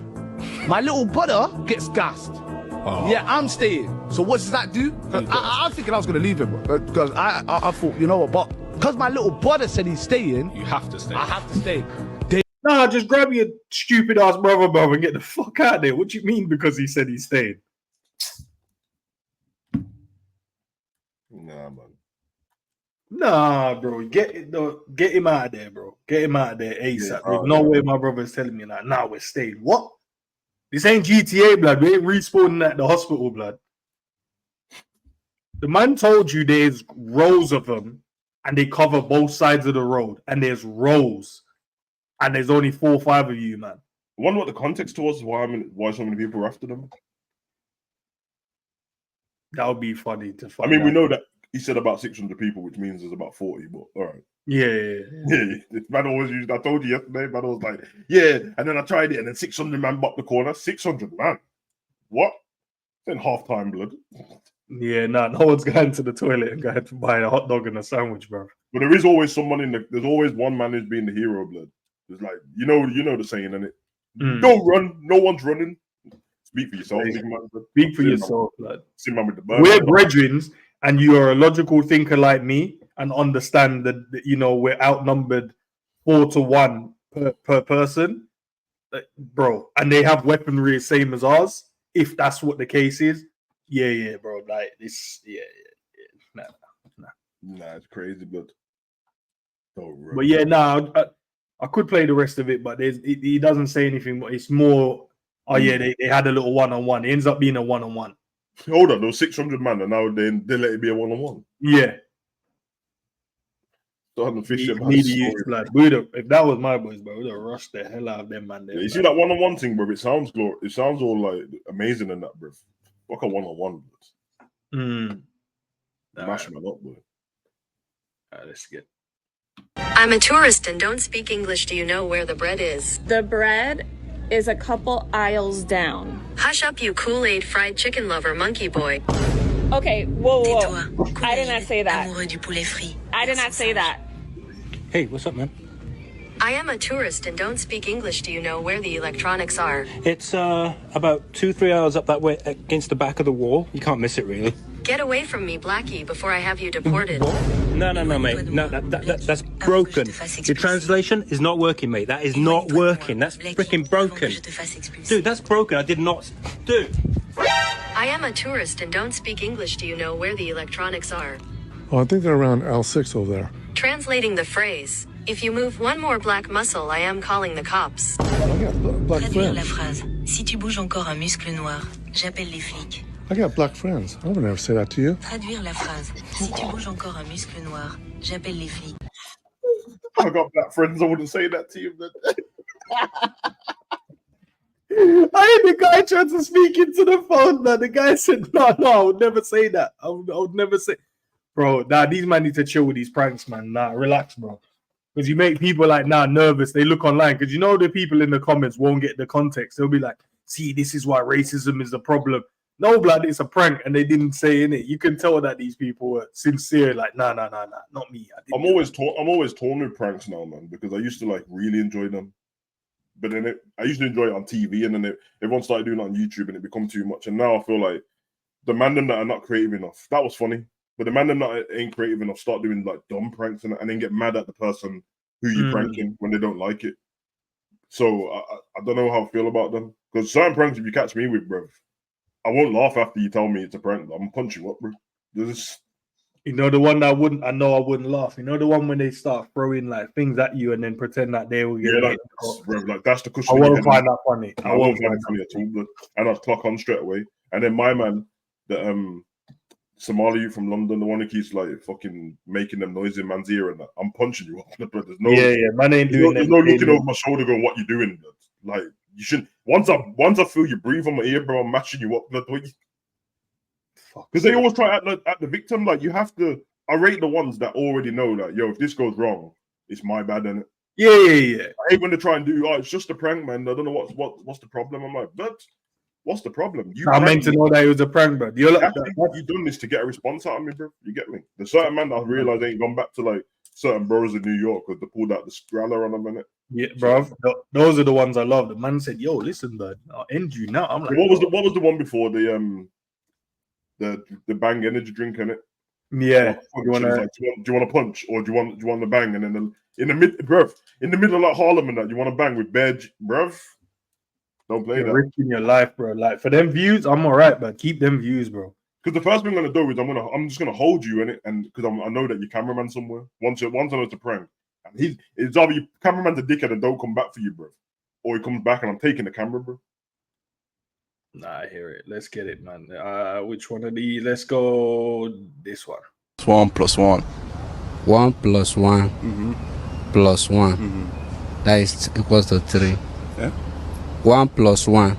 My little brother gets gassed. Oh. Yeah, I'm staying. So what does that do? I was thinking I was gonna leave him because I thought, you know what, but because my little brother said he's staying, you have to stay. I have to stay. Nah, just grab your stupid ass brother, and get the fuck out of there. What do you mean because he said he's staying? Nah, man. Nah, bro. Get him out of there, bro. Get him out of there ASAP. Yeah, There's no way my brother's telling me that. Nah, we're staying. What? This ain't GTA, blood. We ain't respawning at the hospital, blood. The man told you there's rows of them and they cover both sides of the road. And there's rows. And there's only 4 or 5 of you, man. I wonder what the context was, why so many people were after them. That would be funny to find. I mean, we know that he said about 600 people, which means there's about 40, but all right. Yeah. Man always used, I told you yesterday, man was like, yeah, and then I tried it, and then 600 man bucked the corner. 600 man? What? Then half time, blood. Yeah, no one's going to the toilet and going to buy a hot dog and a sandwich, bro. But there is always someone there's always one man who's being the hero, blood. It's like, you know the saying, innit? Don't run, no one's running. Speak for yourself, big man. Speak for yourself, blood. We're brethren, and you are a logical thinker like me, and understand that we're outnumbered 4 to 1 per person, bro. And they have weaponry same as ours. If that's what the case is, yeah, bro. Like this, Nah, it's crazy, but I could play the rest of it, but he doesn't say anything. But it's more, they had a little one-on-one. It ends up being a one-on-one. Hold on, those 600 man, and now they let it be a one-on-one. Yeah. Starting to fish them. Like, if that was my boys, bro, we'd have rushed the hell out of them, man. Yeah, you see that one-on-one thing, bro? It sounds all like amazing in that, bro. Fuck a one-on-one, bro. Mash man up, bro. Alright, let's get. I'm a tourist and don't speak English. Do you know where the bread is? The bread is a couple aisles down. Hush up, you Kool-Aid fried chicken lover monkey boy. Okay, whoa. I did not say that. I did not say that. Hey, what's up, man? I am a tourist and don't speak English. Do you know where the electronics are? It's about 2-3 hours up that way against the back of the wall. You can't miss it, really. Get away from me, Blackie, before I have you deported. No, mate. No, that's broken. Your translation is not working, mate. That is not working. That's freaking broken. Dude, that's broken. I did not... Dude! I am a tourist and don't speak English. Do you know where the electronics are? Oh, I think they're around L6 over there. Translating the phrase, if you move one more black muscle, I am calling the cops. I got black Traduire la friends. phrase, si tu bouges encore un muscle noir, j'appelle les flics. I got black friends. I would never say that to you. Traduire la phrase, si tu bouges encore un muscle noir, j'appelle les flics. I got black friends. I wouldn't say that to you. I heard the guy tried to speak into the phone, man. The guy said, no, I would never say that. I would never say. Bro, these man need to chill with these pranks, man. Relax, bro. Because you make people like nervous. They look online. Because you know the people in the comments won't get the context. They'll be like, see, this is why racism is the problem. No, blood, it's a prank. And they didn't say in it. You can tell that these people were sincere. Like, nah, not me. I'm always torn with pranks now, man. Because I used to like really enjoy them. But then I used to enjoy it on TV, and then everyone started doing it on YouTube, and it become too much. And now I feel like the man them that are not creative enough, that was funny. But the man them that ain't creative enough start doing like dumb pranks and then get mad at the person who you pranking when they don't like it. So I don't know how I feel about them. Because certain pranks, if you catch me with, bro, I won't laugh after you tell me it's a prank. I'm gonna punch you up, bro. You know the one that I wouldn't laugh. You know the one when they start throwing like things at you and then pretend that they will get like that's the cushion. I won't find that funny. I won't find it funny at all, blood. And I'd clock on straight away. And then my man, the Somali youth from London, the one who keeps like fucking making them noise in man's ear and that, I'm punching you up, blood. There's no, man ain't doing there's no looking over my shoulder going, what you doing, blood? Like you shouldn't. Once I feel you breathe on my ear, bro, I'm mashing you up, blood. Because they always try at the victim. Like you have to. I rate the ones that already know that, yo, if this goes wrong, it's my bad, innit? Yeah. I hate when they try and do, it's just a prank, man. I don't know what's the problem. I'm like, but what's the problem? I meant to know that it was a prank, bro. You're like, you've done this to get a response out of me, bro. You get me? There's certain man that I realize ain't gone back to like certain boroughs in New York because they pulled out the scraller on them, innit? Yeah, bro. Those are the ones I love. The man said, yo, listen, bud, I'll end you now. I'm like, what was the one before the Bang energy drink, innit? Yeah. Do you want to punch or do you want the bang? And then in the middle of like Harlem and that, you want to bang with badge, bruv? Don't play that. Risking your life, bro. Like for them views, I'm alright, but keep them views, bro. Because the first thing I'm gonna do is I'm just gonna hold you in it, and because I know that you're cameraman somewhere. Once I know it's a prank, and it's either your cameraman's a dickhead and don't come back for you, bro, or he comes back and I'm taking the camera, bro. Nah, I hear it. Let's get it, man. Which one of these? Let's go this one. 1 + 1. 1 + 1 plus 1. That is equals to 3. Yeah. 1 + 1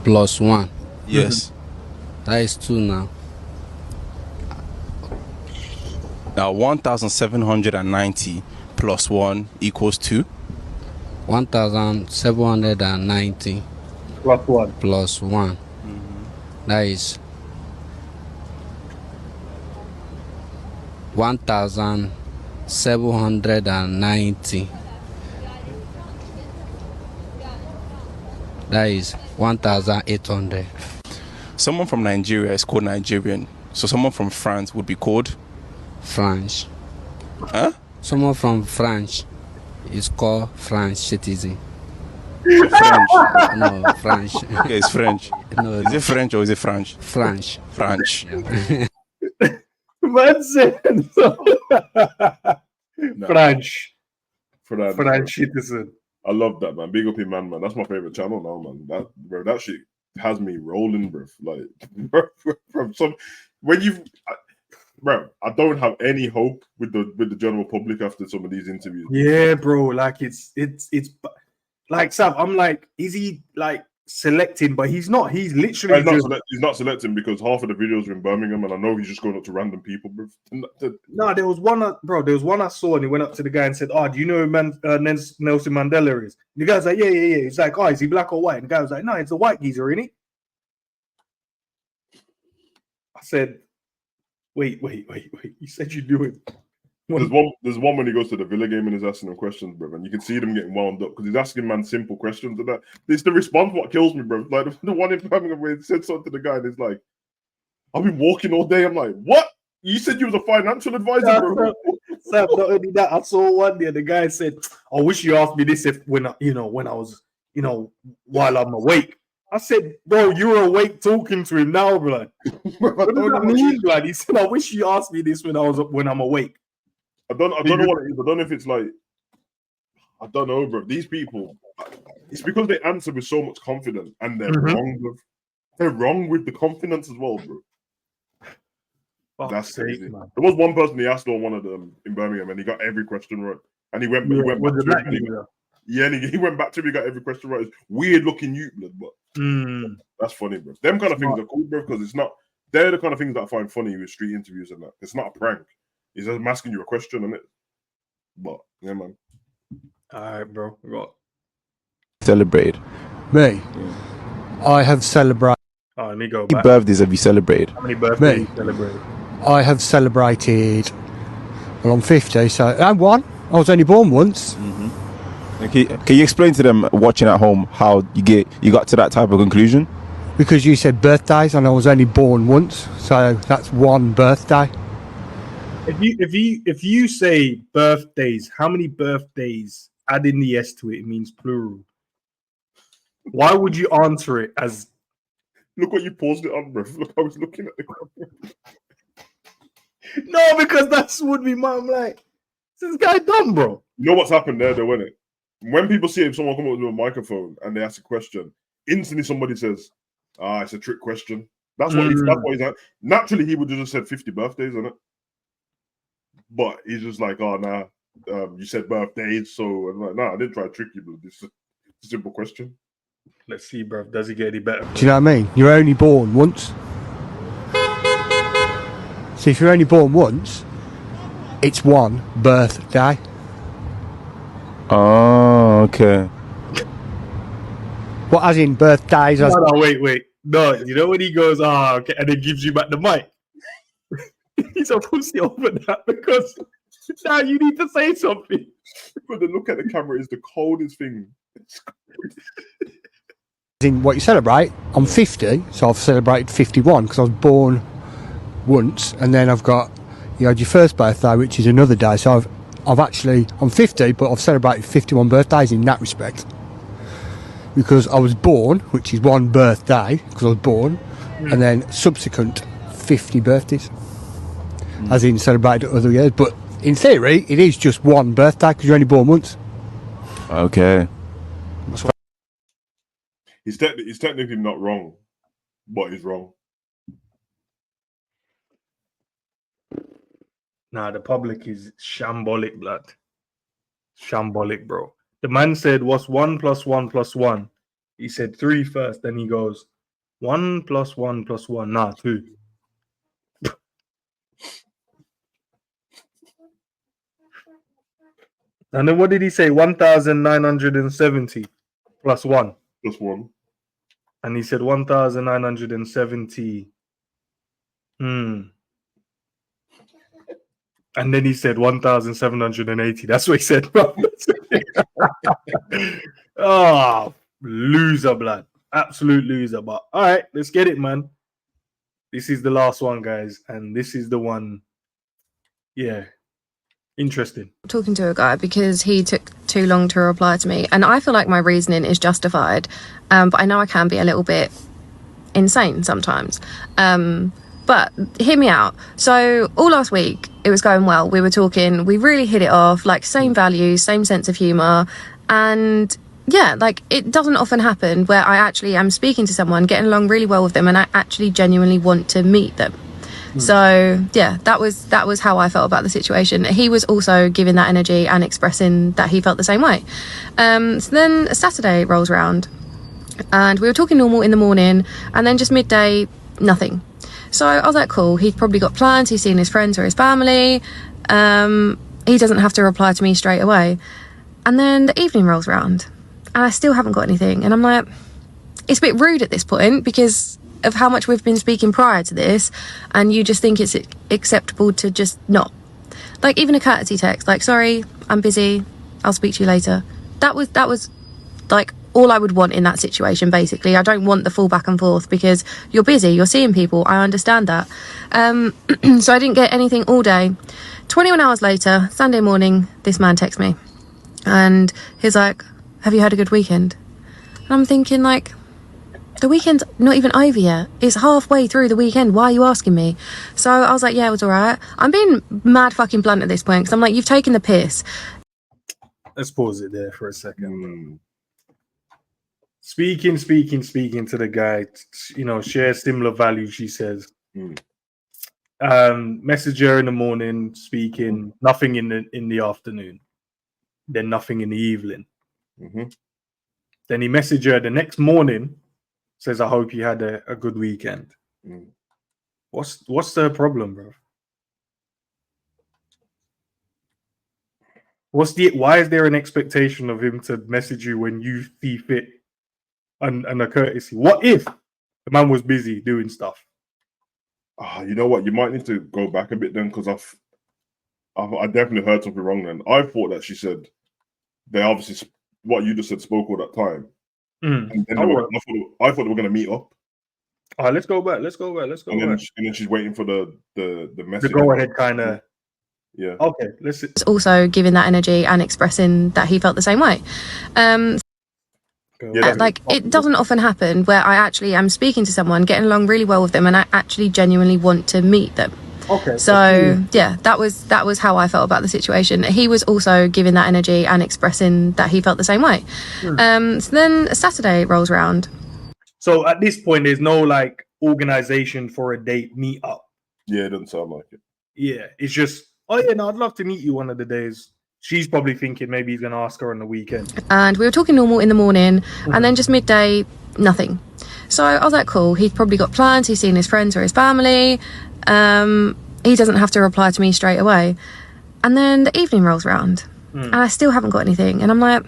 plus 1. Yes. That is 2 now. Now 1,790 plus 1 equals 2. 1,790 plus 1. Plus 1. That is 1,790. That is 1,800. Someone from Nigeria is called Nigerian. So someone from France would be called French. Huh? Someone from France is called French citizen. French. No, French. Okay, it's French. No, is it French or is it French? French. French. Man said French. French citizen. I love that, man. Big up in man. That's my favorite channel now, man. That shit has me rolling, bro. Like, from some when bro, I don't have any hope with the general public after some of these interviews. Yeah, bro. Like it's like Sav. I'm like, is he like selecting? But he's not. He's literally he's not selecting because half of the videos are in Birmingham, and I know he's just going up to random people. Bro. No, there was one, bro. There was one I saw, and he went up to the guy and said, "Oh, do you know who Nelson Mandela is?" And the guy's like, "Yeah." He's like, "Oh, is he black or white?" And the guy was like, "No, it's a white geezer, isn't he?" I said, Wait. You said you do it. There's one when he goes to the Villa game and he's asking them questions, bro, and you can see them getting wound up because he's asking man simple questions and that. It's the response what kills me, bro. Like the one in Birmingham where he said something to the guy and he's like, "I've been walking all day." I'm like, "What? You said you was a financial advisor, bro?" Sam, not only that, I saw one there. The guy said, "I wish you asked me this when I was, while I'm awake." I said, "Bro, you were awake talking to him now, blood." What does that mean, blood? He said, "I wish you asked me this when I'm awake." I don't know what it is. I don't know if it's like, I don't know, bro. These people, it's because they answer with so much confidence, and they're wrong with the confidence as well, bro. That's crazy. Man. There was one person he asked on one of them in Birmingham, and he got every question right, and he went back to him. Yeah, and he went back to him. He got every question right. It's weird looking you, blood, but that's funny, bro. Them kind of things are cool, bro, because it's not. They're the kind of things that I find funny with street interviews and that. It's not a prank. He's just asking you a question, isn't it? But yeah, man. All right, bro. What? Celebrate. Me. I have celebrated. Oh, let me go How many birthdays have you celebrated? How many birthdays have you celebrated? I have celebrated. Well, I'm 50, so I won. I was only born once. Can you explain to them watching at home how you got to that type of conclusion? Because you said birthdays, and I was only born once, so that's one birthday. If you say birthdays, how many birthdays? Add in the S to it. It means plural. Why would you answer it as? Look what you paused it on, bro. Look, I was looking at the camera. No, because that's would be my. I'm like, this guy dumb, bro. You know what's happened there, though, isn't it? When people see if someone come up with a microphone and they ask a question, instantly somebody says, it's a trick question. That's what he's at. Naturally, he would have just said 50 birthdays, isn't it? But he's just like, "Oh, nah, you said birthdays, so I'm like, nah, I didn't try to trick you, but this is a simple question." Let's see, bro. Does he get any better? Do you know what I mean? You're only born once. So if you're only born once, it's one birthday. Oh, okay. What, as in birthdays? No, wait. No, you know when he goes, okay, and then gives you back the mic. He's a pussy over that because now you need to say something. But the look at the camera is the coldest thing. In what you celebrate, I'm 50, so I've celebrated 51 because I was born once, and then I've got, you had your first birthday, which is another day. So I'm 50, but I've celebrated 51 birthdays in that respect. Because I was born, which is one birthday, because I was born, and then subsequent 50 birthdays. As in celebrated other years. But in theory, it is just one birthday, because you're only born once. Okay. He's technically not wrong, but he's wrong. Nah, the public is shambolic, blood. Shambolic, bro. The man said, "What's 1 + 1 + 1?" He said 3 first. Then he goes, 1 + 1 + 1. Nah, 2. And then what did he say? 1,970 + 1. Plus 1. And he said 1,970. And then he said 1,780. That's what he said. Oh, loser, blood. Absolute loser. But all right, let's get it, man. This is the last one, guys. And this is the one. Yeah. Interesting. Talking to a guy because he took too long to reply to me, and I feel like my reasoning is justified, but I know I can be a little bit insane sometimes. But hear me out. So all last week it was going well. We were talking, we really hit it off, like same values, same sense of humor, and yeah, like it doesn't often happen where I actually am speaking to someone, getting along really well with them, and I actually genuinely want to meet them. So yeah, that was how I felt about the situation. He was also giving that energy and expressing that he felt the same way. So then Saturday rolls around and we were talking normal in the morning, and then just midday, nothing. So I was like, cool, he's probably got plans, he's seeing his friends or his family. He doesn't have to reply to me straight away. And then the evening rolls around and I still haven't got anything. And I'm like, it's a bit rude at this point because of how much we've been speaking prior to this, and you just think it's acceptable to just not. Like even a courtesy text, like, sorry, I'm busy, I'll speak to you later. That was like all I would want in that situation, basically. I don't want the full back and forth because you're busy, you're seeing people, I understand that. So I didn't get anything all day. 21 hours later, Sunday morning, this man texts me and he's like, have you had a good weekend? And I'm thinking, like, the weekend's not even over yet. It's halfway through the weekend. Why are you asking me? So I was like, yeah, it was all right. I'm being mad fucking blunt at this point because I'm like, you've taken the piss. Let's pause it there for a second. Speaking to the guy, you know, share similar values, she says. Message her in the morning, speaking, nothing in the afternoon, then nothing in the evening. Then he messaged her the next morning, says, I hope you had a good weekend. What's the problem, bro? Why is there an expectation of him to message you when you see fit and a courtesy? What if the man was busy doing stuff? You know what? You might need to go back a bit then, because I definitely heard something wrong then. I thought that she said they obviously, what you just said, spoke all that time. And then I thought they were going to meet up. All right, let's go back. And then she's waiting for the message. The go ahead kind of. Yeah. Okay. Let's. It's also giving that energy and expressing that he felt the same way. Like it doesn't often happen where I actually am speaking to someone, getting along really well with them, and I actually genuinely want to meet them. Okay. So yeah, that was how I felt about the situation. He was also giving that energy and expressing that he felt the same way. So then Saturday rolls around. So at this point, there's no like organization for a date meet up. Yeah, it doesn't sound like it. Yeah, it's just, oh yeah, no, I'd love to meet you one of the days. She's probably thinking maybe he's going to ask her on the weekend. And we were talking normal in the morning, and then just midday, nothing. So I was like, cool, he's probably got plans, he's seeing his friends or his family. He doesn't have to reply to me straight away. And then the evening rolls around and I still haven't got anything. And I'm like,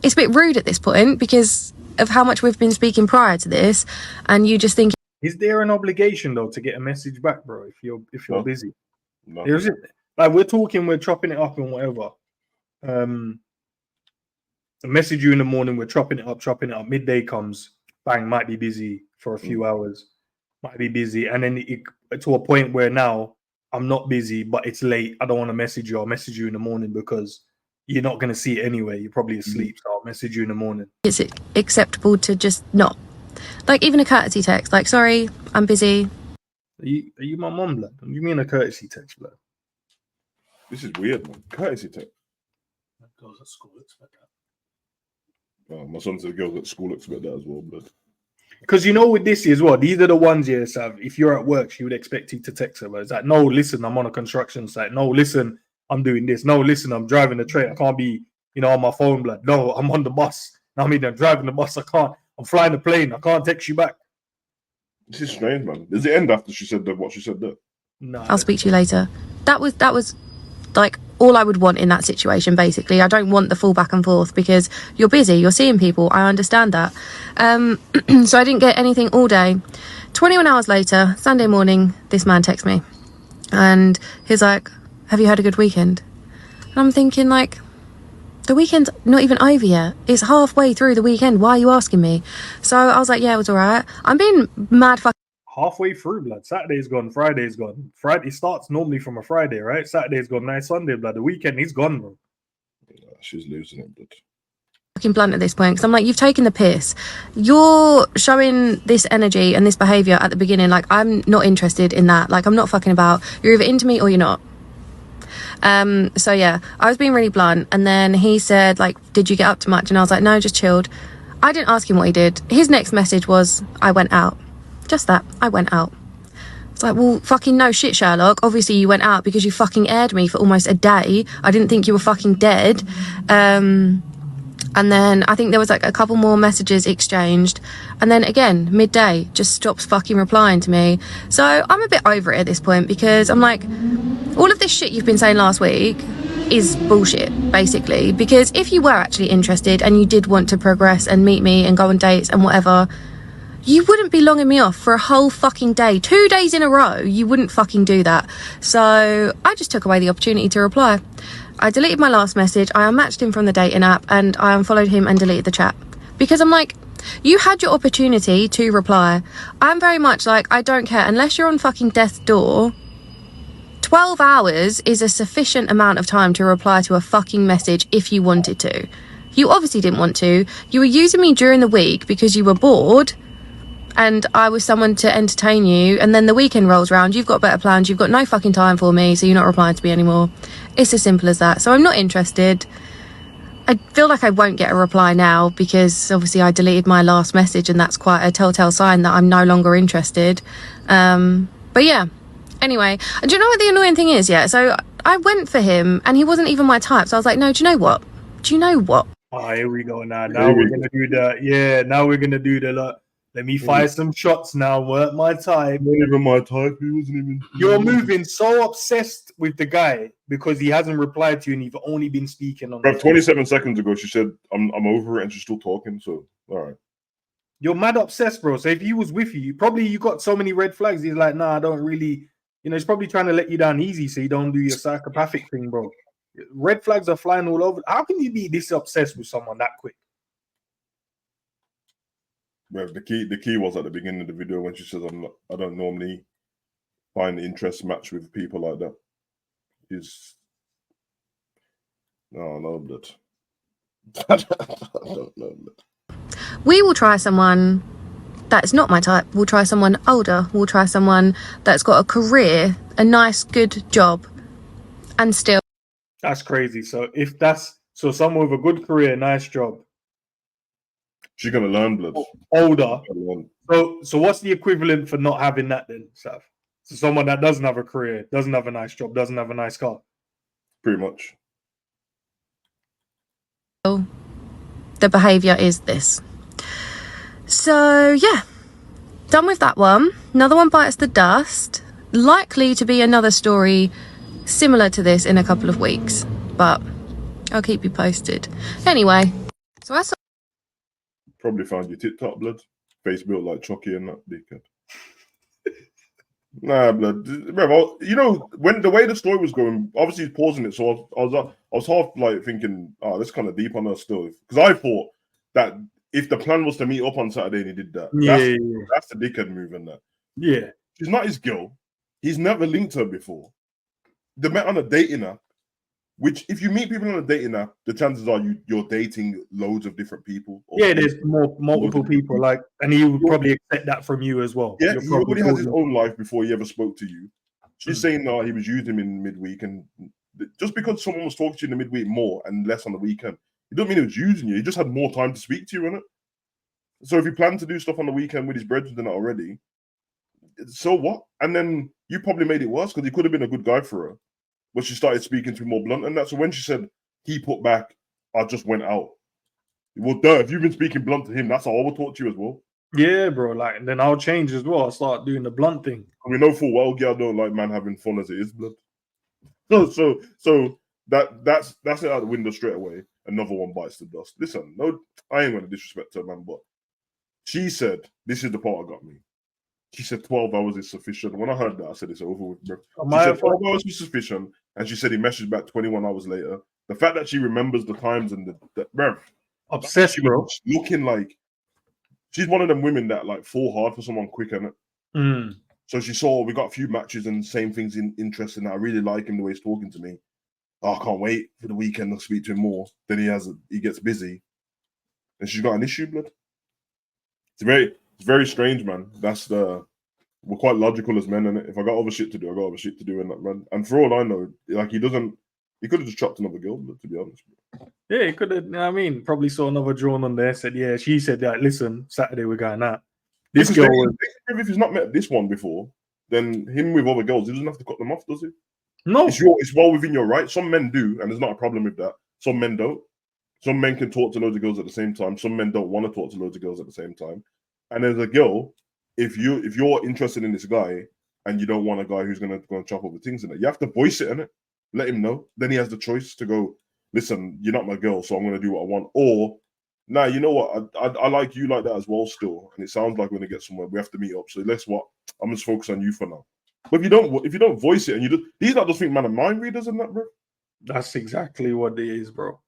it's a bit rude at this point because of how much we've been speaking prior to this, and you just think, is there an obligation though to get a message back, bro, if you're busy? No. There isn't. Like we're talking, we're chopping it up and whatever. I message you in the morning, we're chopping it up. Midday comes, bang, might be busy for a few hours, might be busy, and then to a point where now I'm not busy, but it's late. I don't want to message you. I'll message you in the morning because you're not going to see it anyway. You're probably asleep, so I'll message you in the morning. It's acceptable to just not. Like even a courtesy text, like, sorry, I'm busy. Are you my mom, blood? What do you mean a courtesy text, blood? This is weird, man. Courtesy text. Girls at school expect that. My son said girls at school expect that as well, blood. Because you know with this as well, these are the ones, yeah, Sav, if you're at work, she would expect you to text her. But it's like, no, listen, I'm on a construction site. No, listen, I'm doing this. No, listen, I'm driving the train. I can't be, on my phone, blood. No, I'm on the bus. I'm driving the bus. I can't. I'm flying the plane. I can't text you back. This is strange, man. Does it end after she said what she said there? No. I'll speak to you later. That was like all I would want in that situation, basically. I don't want the full back and forth because you're busy, you're seeing people, I understand that. So I didn't get anything all day. 21 hours later, Sunday morning, this man texts me and he's like, have you had a good weekend? And I'm thinking, like, the weekend's not even over yet. It's halfway through the weekend. Why are you asking me? So I was like, yeah, it was all right. I'm being mad fucking halfway through, blood. Saturday's gone, Friday's gone. Friday starts normally from a Friday, right? Saturday's gone, nice Sunday, blood. The weekend, he's gone, bro. Yeah, she's losing it, blood. Fucking blunt at this point because I'm like, you've taken the piss. You're showing this energy and this behavior at the beginning. Like, I'm not interested in that. Like, I'm not fucking about. You're either into me or you're not. So yeah, I was being really blunt, and then he said, like, did you get up to much? And I was like, no, just chilled. I didn't ask him what he did. His next message was, I went out. Just that, I went out. It's like, well, fucking no shit, Sherlock. Obviously you went out because you fucking aired me for almost a day. I didn't think you were fucking dead. And then I think there was like a couple more messages exchanged. And then again, midday, just stops fucking replying to me. So I'm a bit over it at this point because I'm like, all of this shit you've been saying last week is bullshit, basically. Because if you were actually interested and you did want to progress and meet me and go on dates and whatever, you wouldn't be longing me off for a whole fucking day. 2 days in a row, you wouldn't fucking do that. So I just took away the opportunity to reply. I deleted my last message, I unmatched him from the dating app, and I unfollowed him and deleted the chat. Because I'm like, you had your opportunity to reply. I'm very much like, I don't care. Unless you're on fucking death's door, 12 hours is a sufficient amount of time to reply to a fucking message if you wanted to. You obviously didn't want to. You were using me during the week because you were bored and I was someone to entertain you, and then the weekend rolls around, you've got better plans, you've got no fucking time for me, so you're not replying to me anymore. It's as simple as that. So I'm not interested. I feel like I won't get a reply now because obviously I deleted my last message, and that's quite a telltale sign that I'm no longer interested. But yeah, anyway, do you know what the annoying thing is? Yeah, so I went for him and he wasn't even my type, so I was like, no, do you know what? Oh, here we go now. Now we're gonna do the now we're gonna do the let me fire some shots now. Weren't my type. Not even my type. He wasn't even. You're moving so obsessed with the guy because he hasn't replied to you and you've only been speaking on. 27 seconds ago, she said, "I'm over it," and she's still talking. So, all right. You're mad obsessed, bro. So if he was with you, probably you got so many red flags. He's like, nah, I don't really. He's probably trying to let you down easy so you don't do your psychopathic thing, bro. Red flags are flying all over. How can you be this obsessed with someone that quick? Well, the key was at the beginning of the video when she says, I don't normally find interest match with people like that. No, blood. I don't know, blood. We will try someone that's not my type. We'll try someone older. We'll try someone that's got a career, a nice, good job, and still. That's crazy. So if that's someone with a good career, nice job. She's gonna learn, blood. Older. So what's the equivalent for not having that then, Sav? So someone that doesn't have a career, doesn't have a nice job, doesn't have a nice car. Pretty much. The behavior is this. So yeah, done with that one. Another one bites the dust. Likely to be another story similar to this in a couple of weeks, but I'll keep you posted. Anyway, so I saw. Probably found your TikTok, blood. Face built like Chucky and that dickhead. Nah, blood. Bro, when the way the story was going, obviously he's pausing it, so I was half like thinking, oh, that's kind of deep on her still, because I thought that if the plan was to meet up on Saturday and he did that, that's the dickhead move and that. Yeah, she's not his girl. He's never linked her before. They met on a dating app, which if you meet people on a dating app, the chances are you're dating loads of different people. Yeah, there's multiple people, like, and he would probably accept that from you as well. Yeah, he already has his own life before he ever spoke to you. She's saying no, he was using him in midweek, and just because someone was talking to you in the midweek more and less on the weekend, it doesn't mean he was using you. He just had more time to speak to you, innit? So if he planned to do stuff on the weekend with his brethren than that already, so what? And then you probably made it worse because he could have been a good guy for her. But she started speaking to him more blunt and that. So when she said he put back, I just went out. Well, duh, if you've been speaking blunt to him, that's how I would talk to you as well. Yeah, bro. Like, and then I'll change as well. I'll start doing the blunt thing. And we know full well, girl don't like man having fun as it is, blood. So that's it out the window straight away. Another one bites the dust. Listen, no, I ain't gonna disrespect her, man, but she said, this is the part that got me. She said 12 hours is sufficient. When I heard that, I said it's over with, bro. She said 12 hours was sufficient, and she said he messaged back 21 hours later. The fact that she remembers the times and the bro, obsessed, bro. Looking like she's one of them women that like fall hard for someone quick, innit? So she saw we got a few matches and same things interesting. I really like him the way he's talking to me. Oh, I can't wait for the weekend to speak to him more. Then he gets busy, and she's got an issue, blood. It's very strange, man. We're quite logical as men, and if I got other shit to do, I got other shit to do, and that, man. And for all I know, like he could have just chopped another girl, to be honest. Yeah, he could have. I mean, probably saw another drawn on there. Said, yeah, she said that. Listen, Saturday we're going out. This girl was. If he's not met this one before, then him with other girls, he doesn't have to cut them off, does he? No. It's well within your right. Some men do, and there's not a problem with that. Some men don't. Some men can talk to loads of girls at the same time. Some men don't want to talk to loads of girls at the same time. And as a girl, if you're interested in this guy and you don't want a guy who's gonna go and chop over things in it, you have to voice it in it. Let him know. Then he has the choice to go, listen, you're not my girl, so I'm gonna do what I want. Or nah, you know what? I like you like that as well still. And it sounds like we're gonna get somewhere. We have to meet up. So let's what? I'm just focused on you for now. But if you don't voice it and you just these not just think man of mind readers and that, bro. That's exactly what it is, bro.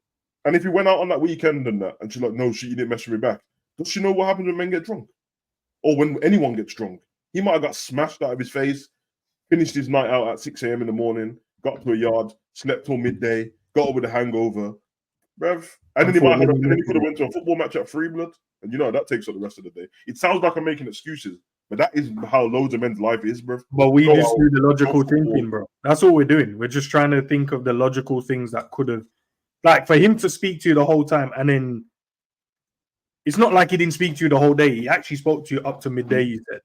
And if you went out on that weekend and that, and she's like, no, you didn't message me back. Does she know what happens when men get drunk? Or when anyone gets drunk? He might have got smashed out of his face, finished his night out at 6 a.m. in the morning, got to a yard, slept till midday, got over the hangover, bruv. And then he could have went to a football match at 3 blood. And you know, that takes up the rest of the day. It sounds like I'm making excuses, but that is how loads of men's life is, bruv. But we just do the logical thinking, bro. That's all we're doing. We're just trying to think of the logical things that could have, like, for him to speak to you the whole time, and then it's not like he didn't speak to you the whole day. He actually spoke to you up to midday, you said.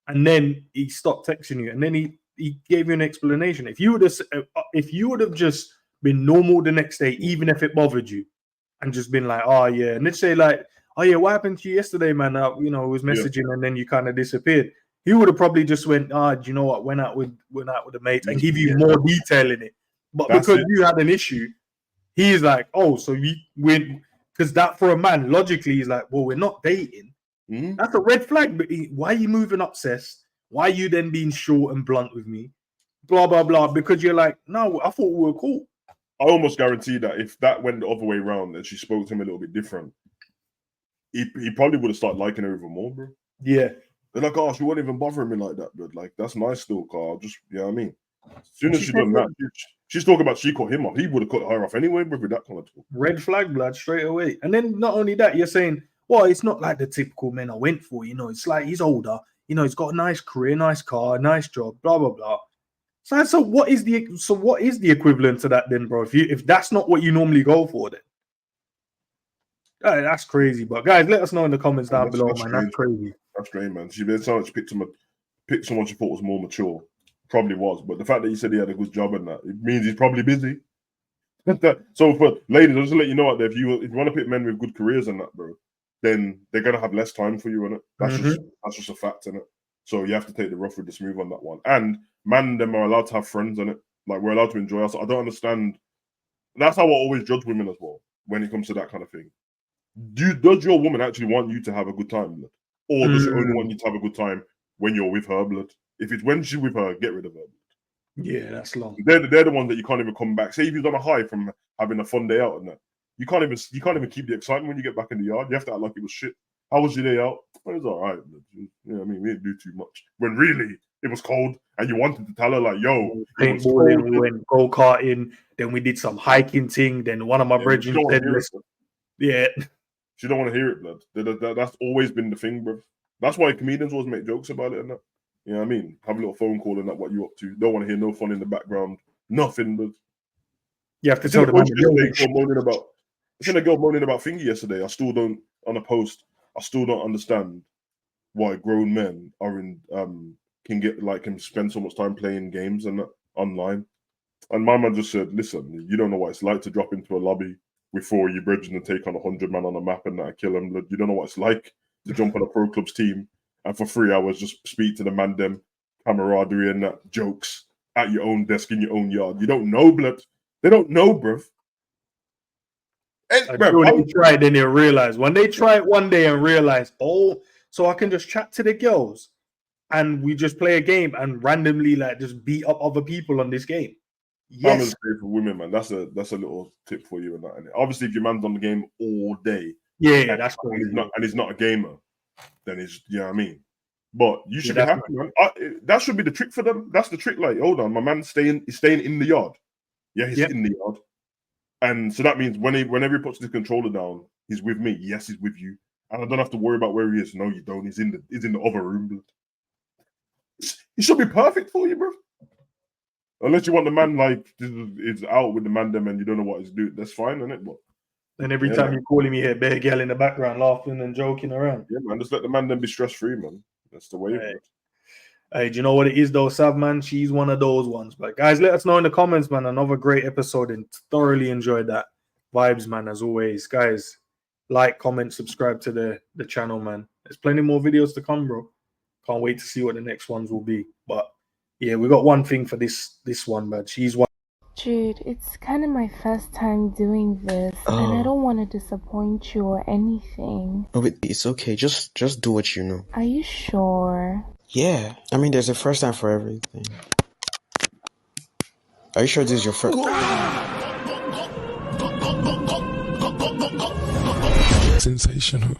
And then he stopped texting you, and then he gave you an explanation. If you would have just been normal the next day, even if it bothered you, and just been like, oh yeah, and they'd say like, oh yeah, what happened to you yesterday, man? I was messaging, and then you kind of disappeared. He would have probably just went, do you know what? Went out with the mates and give you more detail in it. But because you had an issue, he's like, oh, so we win. Because that for a man, logically, he's like, well, we're not dating. That's a red flag. But why are you moving obsessed? Why are you then being short and blunt with me? Blah, blah, blah. Because you're like, no, I thought we were cool. I almost guarantee that if that went the other way around and she spoke to him a little bit different, he probably would have started liking her even more, bro. Yeah. They're like, oh, she wasn't even bothering me like that, bro. Like, that's nice still, Carl. Just, you know what I mean? As soon as she done that, she's talking about she cut him off. He would have cut her off anyway, bro, with that kind of talk. Red flag, blood, straight away. And then not only that, you're saying, well, it's not like the typical men I went for, it's like he's older, he's got a nice career, nice car, nice job, blah, blah, blah. So what is the equivalent to that then, bro? If that's not what you normally go for, then that's crazy. But guys, let us know in the comments down below, man. That's crazy. That's great, man. She made so much picked someone she thought was more mature. Probably was, but the fact that he said he had a good job and that, it means he's probably busy. So for ladies, I'll just let you know out there, if you want to pick men with good careers and that, bro, then they're gonna have less time for you in it. That's just a fact in it. So you have to take the rough with the smooth on that one. And man, them are allowed to have friends in it. Like we're allowed to enjoy us. I don't understand. That's how I always judge women as well when it comes to that kind of thing. Does your woman actually want you to have a good time, blood? Or does she only want you to have a good time when you're with her, blood? If it's when she's with her, get rid of her. Yeah, that's long. They're the ones that you can't even come back. Say if you've done a high from having a fun day out and that, you can't even keep the excitement when you get back in the yard. You have to act like it was shit. How was your day out? It was all right. You know what I mean? We didn't do too much. When really it was cold and you wanted to tell her like, yo, paintballing, we went go-karting, then we did some hiking thing, then one of my brethren said, yeah. She don't want to hear it, blood. That's always been the thing, bro. That's why comedians always make jokes about it and that. You know what I mean? Have a little phone call and that, what you up to. Don't want to hear no fun in the background. Nothing, but you have to tell them. I seen a girl moaning about Thingy yesterday. I still don't, on a post, I still don't understand why grown men are can spend so much time playing games and that online. And my man just said, listen, you don't know what it's like to drop into a lobby with 4 of your brethren and take on 100 man on a map and that kill them. You don't know what it's like to jump on a pro club's team and for 3 hours just speak to the man them, camaraderie and that, jokes at your own desk in your own yard. You don't know, blood. They don't know, bruv. They try it, then they realize. When they try it one day and realize, oh, so I can just chat to the girls and we just play a game and randomly like just beat up other people on this game. Yes, for women, man. That's a little tip for you and that. And obviously, if your man's on the game all day, that's cool. And he's not a gamer, then it's, you know what I mean. But you should be happy, man. That should be the trick for them. That's the trick. Like, hold on, my man's staying in the yard. Yeah, he's in the yard, and so that means whenever he puts the controller down, he's with me. Yes, he's with you, and I don't have to worry about where he is. No, you don't. He's in the other room. He should be perfect for you, bro. Unless you want the man like is out with the man them and you don't know what he's doing, that's fine, isn't it? But and every time you're calling me here, bare girl in the background laughing and joking around. Yeah, man, just let the man them be stress free, man. That's the way. Hey, do you know what it is though, Sav, man? She's one of those ones. But guys, let us know in the comments, man. Another great episode and thoroughly enjoyed that. Vibes, man, as always. Guys, like, comment, subscribe to the channel, man. There's plenty more videos to come, bro. Can't wait to see what the next ones will be. But yeah, we got one thing for this one, but she's one. Jude, it's kind of my first time doing this, and I don't want to disappoint you or anything. Oh, it's okay. Just do what you know. Are you sure? Yeah. I mean, there's a first time for everything. Are you sure this is your first? Sensational.